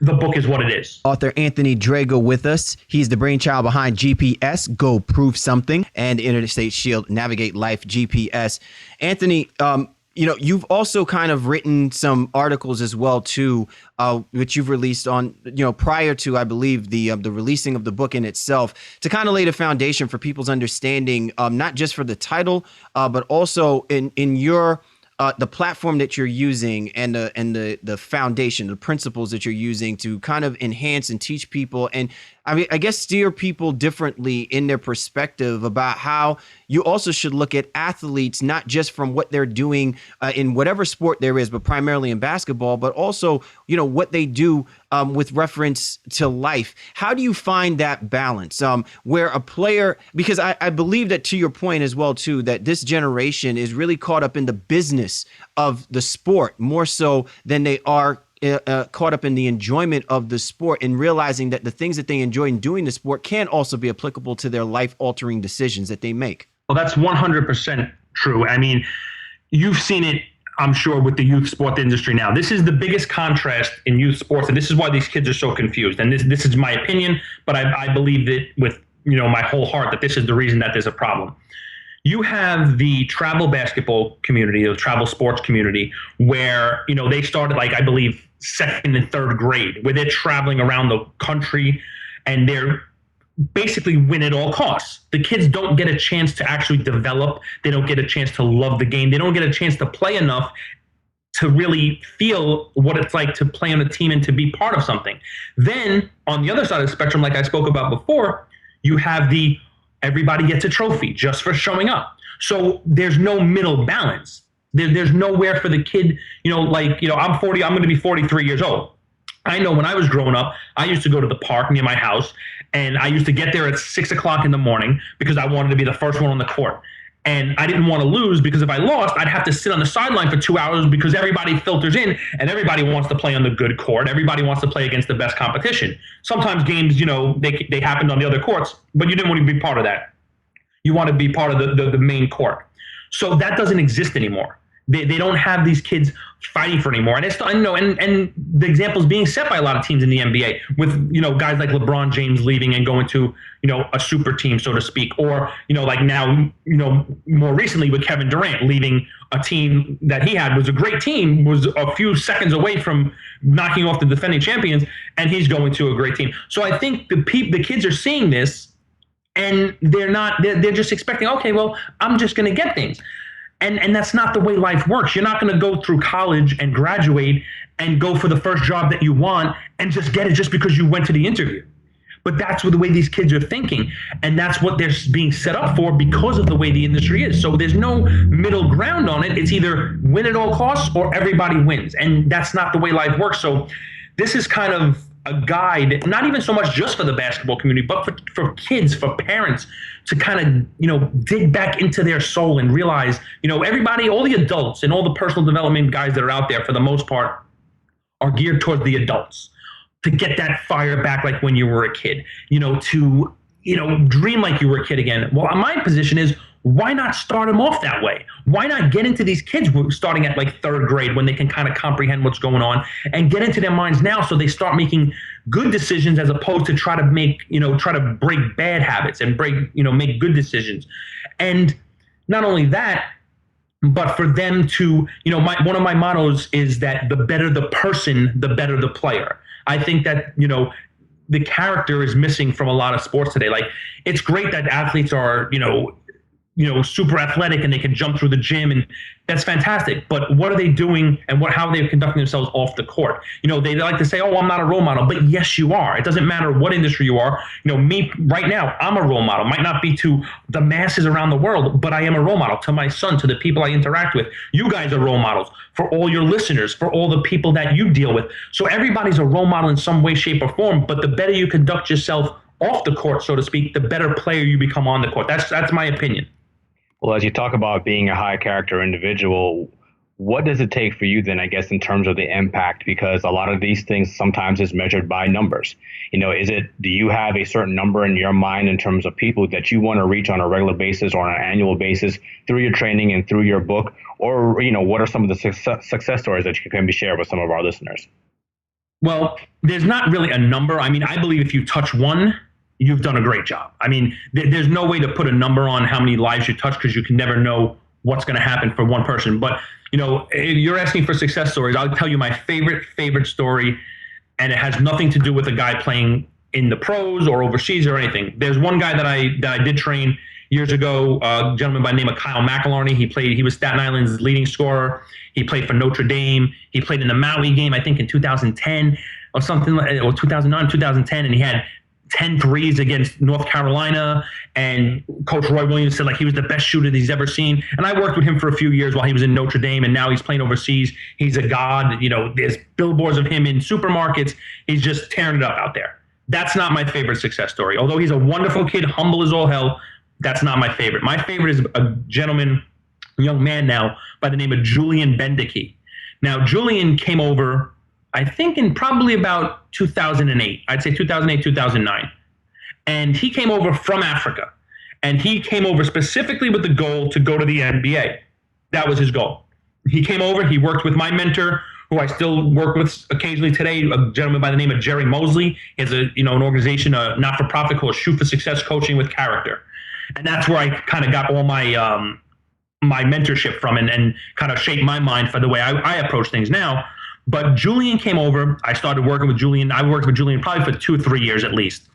the book is what it is. Author Anthony Drago with us. He's the brainchild behind GPS, Go Prove Something, and Interstate Shield, Navigate Life GPS. Anthony, you've also kind of written some articles as well too, which you've released on, prior to, I believe, the releasing of the book in itself, to kind of lay the foundation for people's understanding, not just for the title, but also in your the platform that you're using, and the foundation, the principles that you're using to kind of enhance and teach people, and I guess steer people differently in their perspective about how you also should look at athletes, not just from what they're doing in whatever sport there is, but primarily in basketball, but also, what they do with reference to life. How do you find that balance where a player, because I believe that, to your point as well, too, that this generation is really caught up in the business of the sport more so than they are caught up in the enjoyment of the sport, and realizing that the things that they enjoy in doing the sport can also be applicable to their life-altering decisions that they make. Well, that's 100% true. I mean, you've seen it, I'm sure, with the youth sport industry now. This is the biggest contrast in youth sports, and this is why these kids are so confused. And this is my opinion, but I believe that with my whole heart that this is the reason that there's a problem. You have the travel basketball community, the travel sports community, where they started, I believe, second and third grade, where they're traveling around the country and they're basically win at all costs. The kids don't get a chance to actually develop. They don't get a chance to love the game. They don't get a chance to play enough to really feel what it's like to play on a team and to be part of something. Then on the other side of the spectrum, like I spoke about before, you have the everybody gets a trophy just for showing up. So there's no middle balance. There's nowhere for the kid, I'm 40, I'm going to be 43 years old. I know when I was growing up, I used to go to the park near my house, and I used to get there at 6 o'clock in the morning because I wanted to be the first one on the court. And I didn't want to lose because if I lost, I'd have to sit on the sideline for 2 hours because everybody filters in and everybody wants to play on the good court. Everybody wants to play against the best competition. Sometimes games, they happened on the other courts, but you didn't want to be part of that. You want to be part of the main court. So that doesn't exist anymore. They don't have these kids fighting for anymore. And and the example is being set by a lot of teams in the NBA with, guys like LeBron James leaving and going to, a super team, so to speak. Or, like now, more recently with Kevin Durant leaving a team that he had was a great team, was a few seconds away from knocking off the defending champions, and he's going to a great team. So I think the kids are seeing this and they're just expecting, okay, well, I'm just going to get things. And that's not the way life works. You're not going to go through college and graduate and go for the first job that you want and just get it just because you went to the interview. But that's the way these kids are thinking. And that's what they're being set up for because of the way the industry is. So there's no middle ground on it. It's either win at all costs or everybody wins. And that's not the way life works. So this is kind of a guide, not even so much just for the basketball community, but for kids, for parents to kind of, dig back into their soul and realize, everybody, all the adults and all the personal development guys that are out there for the most part are geared towards the adults to get that fire back like when you were a kid, to, dream like you were a kid again. Well, my position is, why not start them off that way? Why not get into these kids starting at like third grade when they can kind of comprehend what's going on and get into their minds now so they start making good decisions as opposed to try to break bad habits and make good decisions. And not only that, but for them to, one of my mottos is that the better the person, the better the player. I think that, the character is missing from a lot of sports today. Like, it's great that athletes are, super athletic and they can jump through the gym, and that's fantastic. But what are they doing and how are they conducting themselves off the court? They like to say, oh, I'm not a role model, but yes, you are. It doesn't matter what industry you are. Me right now, I'm a role model. Might not be to the masses around the world, but I am a role model to my son, to the people I interact with. You guys are role models for all your listeners, for all the people that you deal with. So everybody's a role model in some way, shape, or form, but the better you conduct yourself off the court, so to speak, the better player you become on the court. That's my opinion. Well, as you talk about being a high character individual, what does it take for you then, I guess, in terms of the impact? Because a lot of these things sometimes is measured by numbers. Do you have a certain number in your mind in terms of people that you want to reach on a regular basis or on an annual basis through your training and through your book? Or, what are some of the success stories that you can share with some of our listeners? Well, there's not really a number. I mean, I believe if you touch one, you've done a great job. I mean, there's no way to put a number on how many lives you touch because you can never know what's going to happen for one person. But, if you're asking for success stories, I'll tell you my favorite story, and it has nothing to do with a guy playing in the pros or overseas or anything. There's one guy that I did train years ago, a gentleman by the name of Kyle McElharney. He was Staten Island's leading scorer. He played for Notre Dame. He played in the Maui game, I think in 2010 or something, or 2009, 2010, and he had 10 threes against North Carolina, and Coach Roy Williams said like he was the best shooter that he's ever seen. And I worked with him for a few years while he was in Notre Dame, and now he's playing overseas. He's a god. There's billboards of him in supermarkets. He's just tearing it up out there. That's not my favorite success story. Although he's a wonderful kid, humble as all hell, that's not my favorite. My favorite is a young man now by the name of Julian Bendeke. Now, Julian came over, I think in probably about 2008. I'd say 2008, 2009. And he came over from Africa. And he came over specifically with the goal to go to the NBA. That was his goal. He came over, he worked with my mentor, who I still work with occasionally today, a gentleman by the name of Jerry Mosley. He has an organization, a not-for-profit called Shoot for Success Coaching with Character. And that's where I kind of got all my my mentorship from and kind of shaped my mind for the way I approach things now. But Julian came over. I started working with Julian. I worked with Julian probably for 2 or 3 years at least.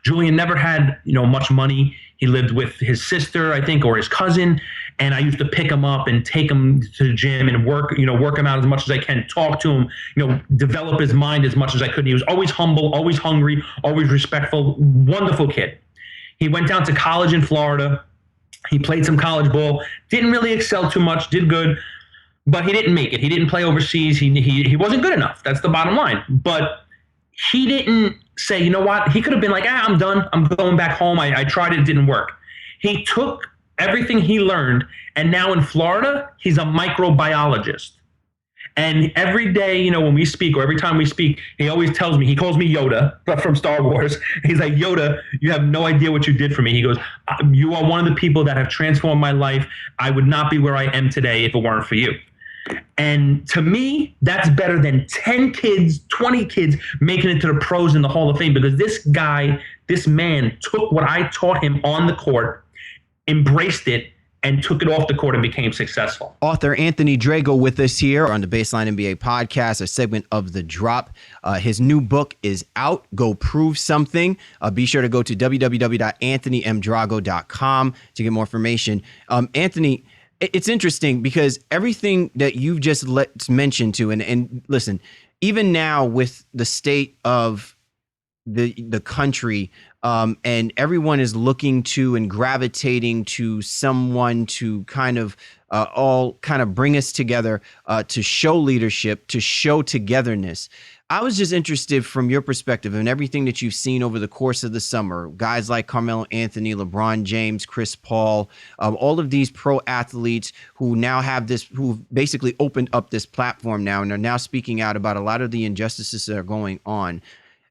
Julian never had, much money. He lived with his sister, I think, or his cousin. And I used to pick him up and take him to the gym and work him out as much as I can, talk to him, develop his mind as much as I could. He was always humble, always hungry, always respectful, wonderful kid. He went down to college in Florida. He played some college ball, didn't really excel too much, did good, but he didn't make it. He didn't play overseas. He wasn't good enough. That's the bottom line. But he didn't say, you know what? He could have been like, I'm done. I'm going back home. I tried it. It didn't work. He took everything he learned, and now in Florida, he's a microbiologist. And every day, when we speak, or every time we speak, he always tells me, he calls me Yoda from Star Wars. He's like, Yoda, you have no idea what you did for me. He goes, you are one of the people that have transformed my life. I would not be where I am today if it weren't for you. And to me, that's better than 10 kids, 20 kids making it to the pros in the Hall of Fame, because this man took what I taught him on the court, embraced it, and took it off the court and became successful. Author Anthony Drago with us here on the Baseline NBA podcast, a segment of The Drop. His new book is out. Go Prove Something. Be sure to go to www.anthonymdrago.com to get more information. Anthony, it's interesting because everything that you've just mentioned to, and listen, even now with the state of the country, and everyone is looking to and gravitating to someone to kind of all kind of bring us together, to show leadership, to show togetherness. I was just interested from your perspective and everything that you've seen over the course of the summer, guys like Carmelo Anthony, LeBron James, Chris Paul, all of these pro athletes who now have this, who've basically opened up this platform now and are now speaking out about a lot of the injustices that are going on.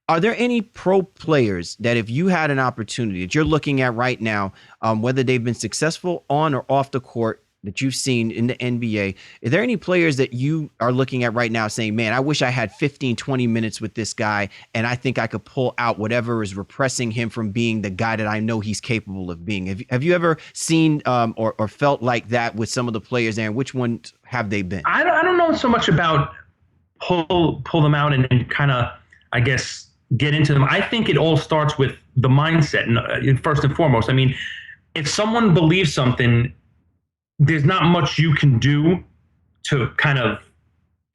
Are there any pro players that if you had an opportunity that you're looking at right now, whether they've been successful on or off the court that you've seen in the NBA, are there any players that you are looking at right now saying, man, I wish I had 15, 20 minutes with this guy, and I think I could pull out whatever is repressing him from being the guy that I know he's capable of being? Have you ever seen or felt like that with some of the players there, and which ones have they been? I don't know so much about pull them out and kind of, I guess, get into them. I think it all starts with the mindset, and first and foremost. I mean, if someone believes something, there's not much you can do to kind of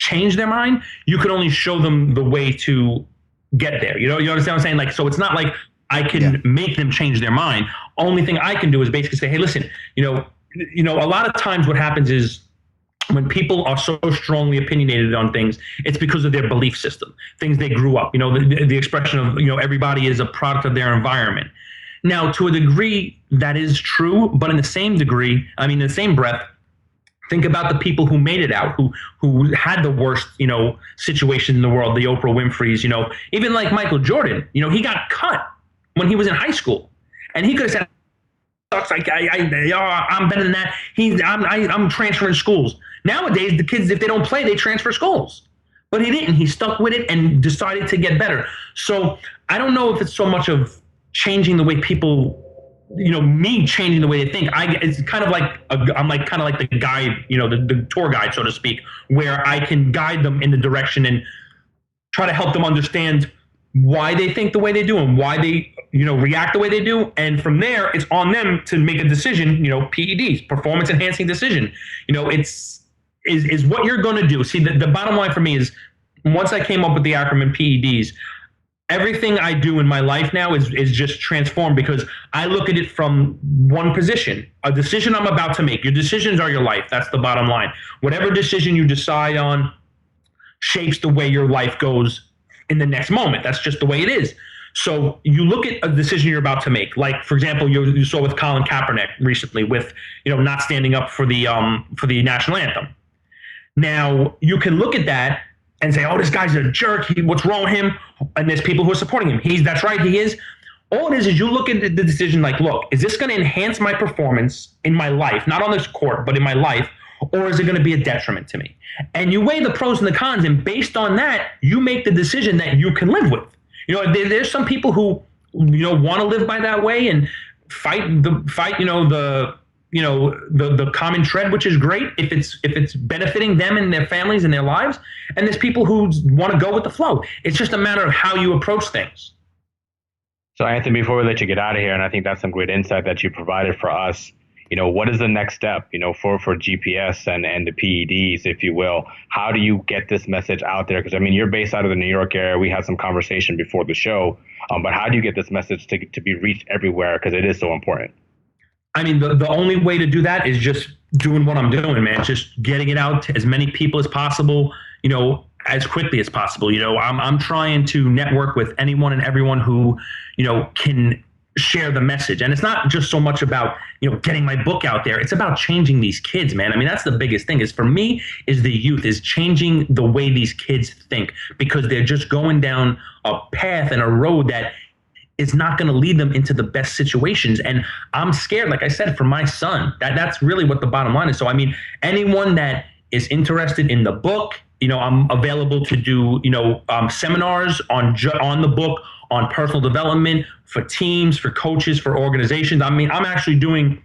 change their mind. You can only show them the way to get there. You understand what I'm saying? Like, so it's not like I can make them change their mind. Only thing I can do is basically say, hey, listen, a lot of times what happens is, when people are so strongly opinionated on things, it's because of their belief system, things they grew up. The expression of, everybody is a product of their environment. Now, to a degree, that is true, but in the same breath, think about the people who made it out, who had the worst, situation in the world, the Oprah Winfrey's, even like Michael Jordan, he got cut when he was in high school, and he could have said, I'm better than that. I'm transferring schools. Nowadays, the kids, if they don't play, they transfer schools. But he didn't. He stuck with it and decided to get better. So I don't know if it's so much of changing the way people, me changing the way they think. It's kind of like I'm kind of like the guide, the tour guide, so to speak, where I can guide them in the direction and try to help them understand why they think the way they do and why they react the way they do. And from there, it's on them to make a decision, PEDs, performance enhancing decision. Is what you're going to do. See, the bottom line for me is, once I came up with the acronym PEDs, everything I do in my life now is just transformed, because I look at it from one position, a decision I'm about to make. Your decisions are your life. That's the bottom line. Whatever decision you decide on shapes the way your life goes in the next moment. That's just the way it is. So you look at a decision you're about to make, like, for example, you saw with Colin Kaepernick recently with, not standing up for the national anthem. Now, you can look at that and say, oh, this guy's a jerk. What's wrong with him? And there's people who are supporting him. That's right, he is. All it is you look at the decision like, look, is this going to enhance my performance in my life, not on this court, but in my life, or is it going to be a detriment to me? And you weigh the pros and the cons, and based on that, you make the decision that you can live with. There's some people who, want to live by that way and fight the common thread, which is great if it's benefiting them and their families and their lives. And there's people who want to go with the flow. It's just a matter of how you approach things. So Anthony, before we let you get out of here, and I think that's some great insight that you provided for us, what is the next step, for GPS and the PEDs, if you will? How do you get this message out there? Because, you're based out of the New York area. We had some conversation before the show, but how do you get this message to be reached everywhere? Because it is so important. The only way to do that is just doing what I'm doing, man. Just getting it out to as many people as possible, as quickly as possible. I'm trying to network with anyone and everyone who, can share the message. And it's not just so much about, getting my book out there. It's about changing these kids, man. That's the biggest thing is for me is the youth is changing the way these kids think, because they're just going down a path and a road that is not going to lead them into the best situations. And I'm scared, like I said, for my son. That's really what the bottom line is. So, anyone that is interested in the book, I'm available to do, seminars on the book, on personal development, for teams, for coaches, for organizations. I'm actually doing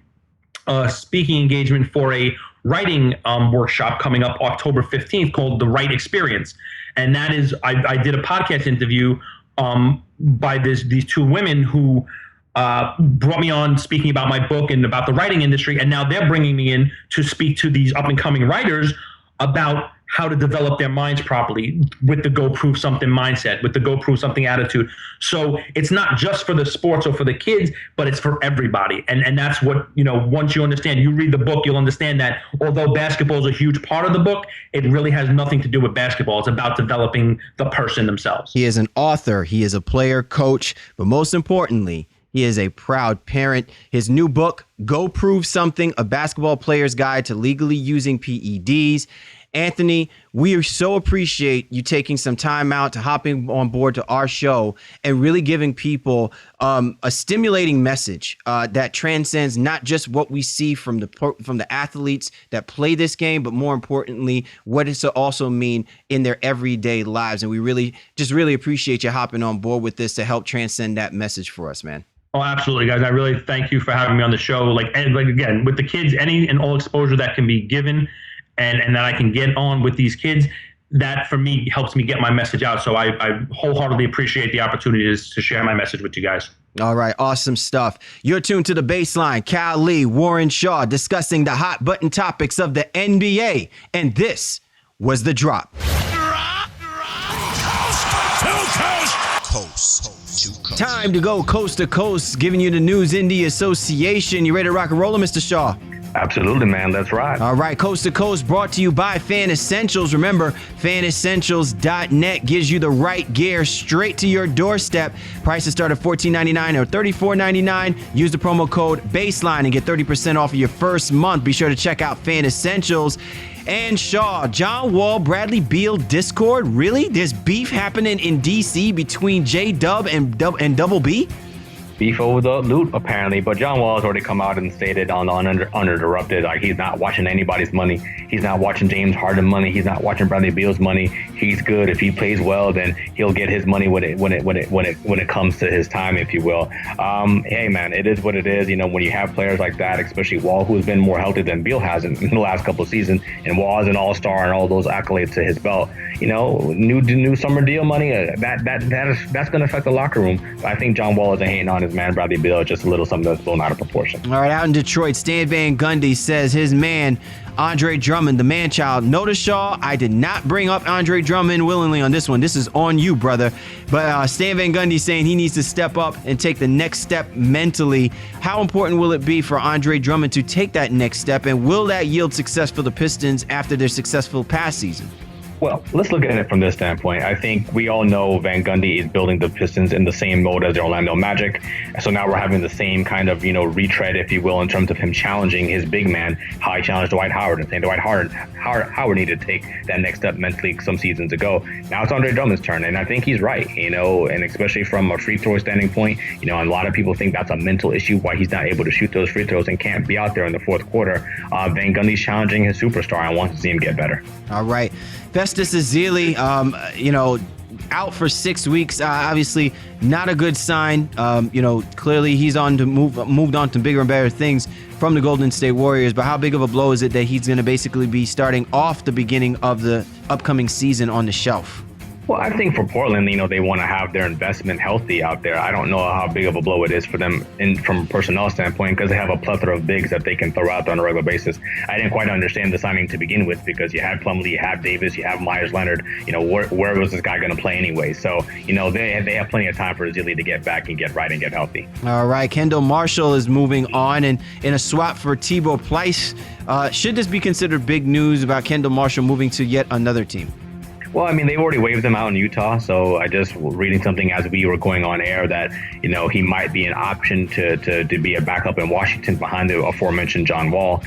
a speaking engagement for a writing workshop coming up October 15th called The Right Experience. And that is, I did a podcast interview by these two women who brought me on speaking about my book and about the writing industry. And now they're bringing me in to speak to these up and coming writers about how to develop their minds properly with the go prove something mindset, with the go prove something attitude. So it's not just for the sports or for the kids, but it's for everybody. And that's what, once you understand, you read the book, you'll understand that although basketball is a huge part of the book, it really has nothing to do with basketball. It's about developing the person themselves. He is an author. He is a player, coach, but most importantly, he is a proud parent. His new book, Go Prove Something, A Basketball Player's Guide to Legally Using PEDs. Anthony, we so appreciate you taking some time out to hopping on board to our show and really giving people a stimulating message that transcends not just what we see from the athletes that play this game, but more importantly, what it also mean in their everyday lives. And we really appreciate you hopping on board with this to help transcend that message for us, man. Oh, absolutely, guys. I really thank you for having me on the show. And again, with the kids, any and all exposure that can be given and that I can get on with these kids, that for me helps me get my message out. So I wholeheartedly appreciate the opportunity to share my message with you guys. All right. Awesome stuff. You're tuned to The Baseline. Cal Lee, Warren Shaw discussing the hot button topics of the NBA. And this was The Drop. Coast. Time to go coast to coast, giving you the news in the association. You ready to rock and roll, Mr. Shaw? Absolutely, man. That's right. All right. Coast to Coast brought to you by Fan Essentials. Remember, fanessentials.net gives you the right gear straight to your doorstep. Prices start at $14.99 or $34.99. Use the promo code BASELINE and get 30% off of your first month. Be sure to check out Fan Essentials. And Shaw, John Wall, Bradley Beal discord. Really? There's beef happening in D.C. between J-Dub and Double B? Beef over the loot, apparently. But John Wall has already come out and stated on Uninterrupted, like he's not watching anybody's money. He's not watching James Harden money. He's not watching Bradley Beal's money. He's good. If he plays well, then he'll get his money when it comes to his time, if you will. Hey, man, it is what it is. When you have players like that, especially Wall, who has been more healthy than Beal has in the last couple of seasons, and Wall is an all-star and all those accolades to his belt. New summer deal money, that's going to affect the locker room. But I think John Wall isn't hating on his man Bradley Beal, just a little something that's blown out of proportion. All right, out in Detroit, Stan Van Gundy says his man Andre Drummond, the man-child. Notice, Shaw, I did not bring up Andre Drummond willingly on this one. This is on you, brother. But Stan Van Gundy saying he needs to step up and take the next step mentally. How important will it be for Andre Drummond to take that next step, and will that yield success for the Pistons after their successful past season? Well, let's look at it from this standpoint. I think we all know Van Gundy is building the Pistons in the same mode as the Orlando Magic. So now we're having the same kind of, retread, if you will, in terms of him challenging his big man, how he challenged Dwight Howard, and saying Dwight Howard needed to take that next step mentally some seasons ago. Now it's Andre Drummond's turn, and I think he's right, and especially from a free throw standing point, and a lot of people think that's a mental issue, why he's not able to shoot those free throws and can't be out there in the fourth quarter. Van Gundy's challenging his superstar and wants to see him get better. All right. Festus Ezeli, out for 6 weeks. Obviously, not a good sign. Clearly he's moved on to bigger and better things from the Golden State Warriors. But how big of a blow is it that he's going to basically be starting off the beginning of the upcoming season on the shelf? Well, I think for Portland, they want to have their investment healthy out there. I don't know how big of a blow it is for them from a personnel standpoint because they have a plethora of bigs that they can throw out there on a regular basis. I didn't quite understand the signing to begin with because you had Plumlee, you have Davis, you have Myers Leonard. Where was this guy going to play anyway? So, they have plenty of time for Zilli to get back and get right and get healthy. All right, Kendall Marshall is moving on, and in a swap for Thibaut Pleiss. Should this be considered big news about Kendall Marshall moving to yet another team? Well, they've already waived him out in Utah, so I just reading something as we were going on air that, he might be an option to be a backup in Washington behind the aforementioned John Wall.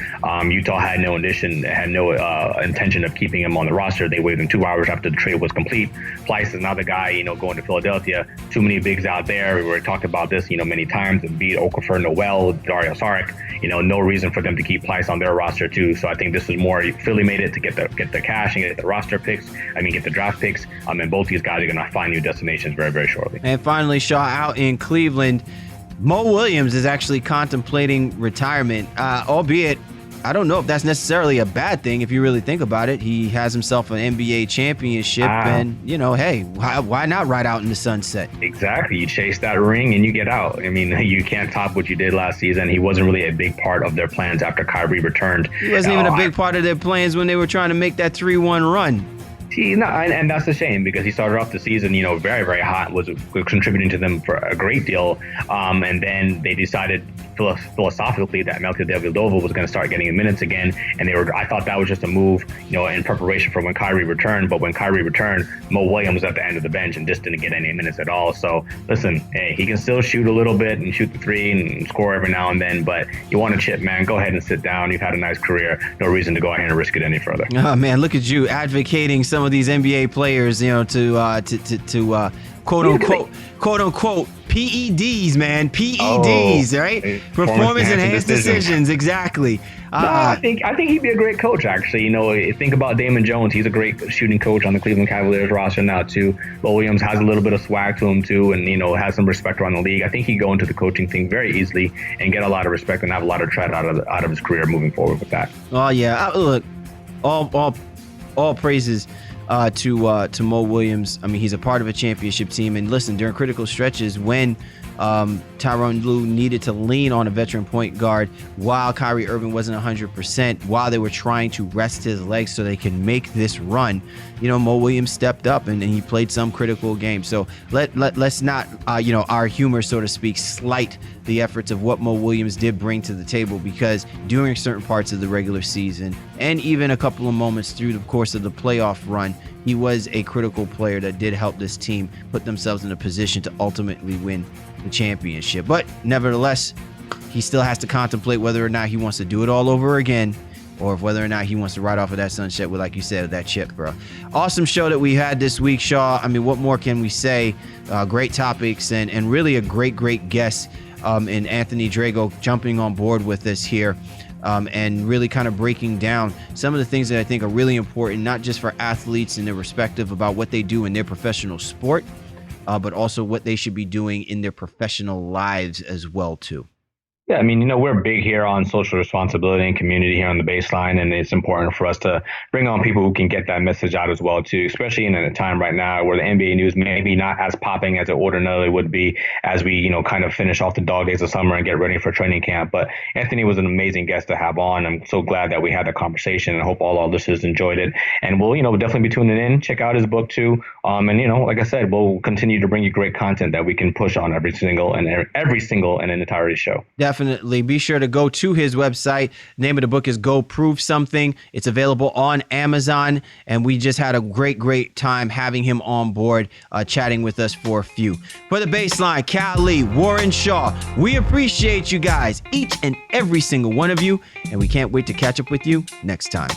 Utah had no intention of keeping him on the roster. They waived him 2 hours after the trade was complete. Pleiss is another guy, going to Philadelphia. Too many bigs out there. We already talked about this, many times. Embiid, Okafor, Noel, Dario Saric. No reason for them to keep Pleiss on their roster too. So I think this is more Philly made it to get the cash and get the roster picks. Get the draft picks. And both these guys are going to find new destinations very, very shortly. And finally, Shaw, out in Cleveland, Mo Williams is actually contemplating retirement, albeit I don't know if that's necessarily a bad thing if you really think about it. He has himself an NBA championship and, hey, why not ride out in the sunset? Exactly. You chase that ring and you get out. You can't top what you did last season. He wasn't really a big part of their plans after Kyrie returned. He wasn't even a big part of their plans when they were trying to make that 3-1 run. And that's a shame because he started off the season, very, very hot, was contributing to them for a great deal. And then they decided philosophically that Melchior-Dellavedova was going to start getting minutes again. And I thought that was just a move, in preparation for when Kyrie returned. But when Kyrie returned, Mo Williams was at the end of the bench and just didn't get any minutes at all. So listen, hey, he can still shoot a little bit and shoot the three and score every now and then. But you want to chip, man, go ahead and sit down. You've had a nice career. No reason to go ahead and risk it any further. Oh, man, look at you advocating some of these NBA players, to quote unquote PEDs, man. PEDs, right? Performance enhanced decisions. Exactly. I think he'd be a great coach, actually. Think about Damon Jones. He's a great shooting coach on the Cleveland Cavaliers roster now, too. Bo Williams has a little bit of swag to him, too, and, has some respect around the league. I think he'd go into the coaching thing very easily and get a lot of respect and have a lot of tread out of his career moving forward with that. Oh, yeah. Look, all praises to Mo Williams. He's a part of a championship team. And listen, during critical stretches when Tyronn Lue needed to lean on a veteran point guard while Kyrie Irving wasn't 100%, while they were trying to rest his legs so they can make this run, Mo Williams stepped up and he played some critical games. So let's not, our humor, so to speak, slight the efforts of what Mo Williams did bring to the table, because during certain parts of the regular season and even a couple of moments through the course of the playoff run, he was a critical player that did help this team put themselves in a position to ultimately win the championship. But nevertheless, he still has to contemplate whether or not he wants to do it all over again, or whether or not he wants to ride off of that sunset with, like you said, that chip, bro. Awesome show that we had this week, Shaw. What more can we say? Great topics and really a great guest in Anthony Drago jumping on board with us here. And really kind of breaking down some of the things that I think are really important, not just for athletes and their respective about what they do in their professional sport, but also what they should be doing in their professional lives as well, too. Yeah, we're big here on social responsibility and community here on the baseline, and it's important for us to bring on people who can get that message out as well, too, especially in a time right now where the NBA news may be not as popping as it ordinarily would be as we, kind of finish off the dog days of summer and get ready for training camp. But Anthony was an amazing guest to have on. I'm so glad that we had that conversation, and I hope all our listeners enjoyed it. And we'll, definitely be tuning in. Check out his book, too. And, like I said, we'll continue to bring you great content that we can push on every single and an entirety show. Definitely. Be sure to go to his website. The name of the book is Go Prove Something. It's available on Amazon. And we just had a great time having him on board, chatting with us for a few. For the Baseline, Cal Lee, Warren Shaw, we appreciate you guys, each and every single one of you. And we can't wait to catch up with you next time.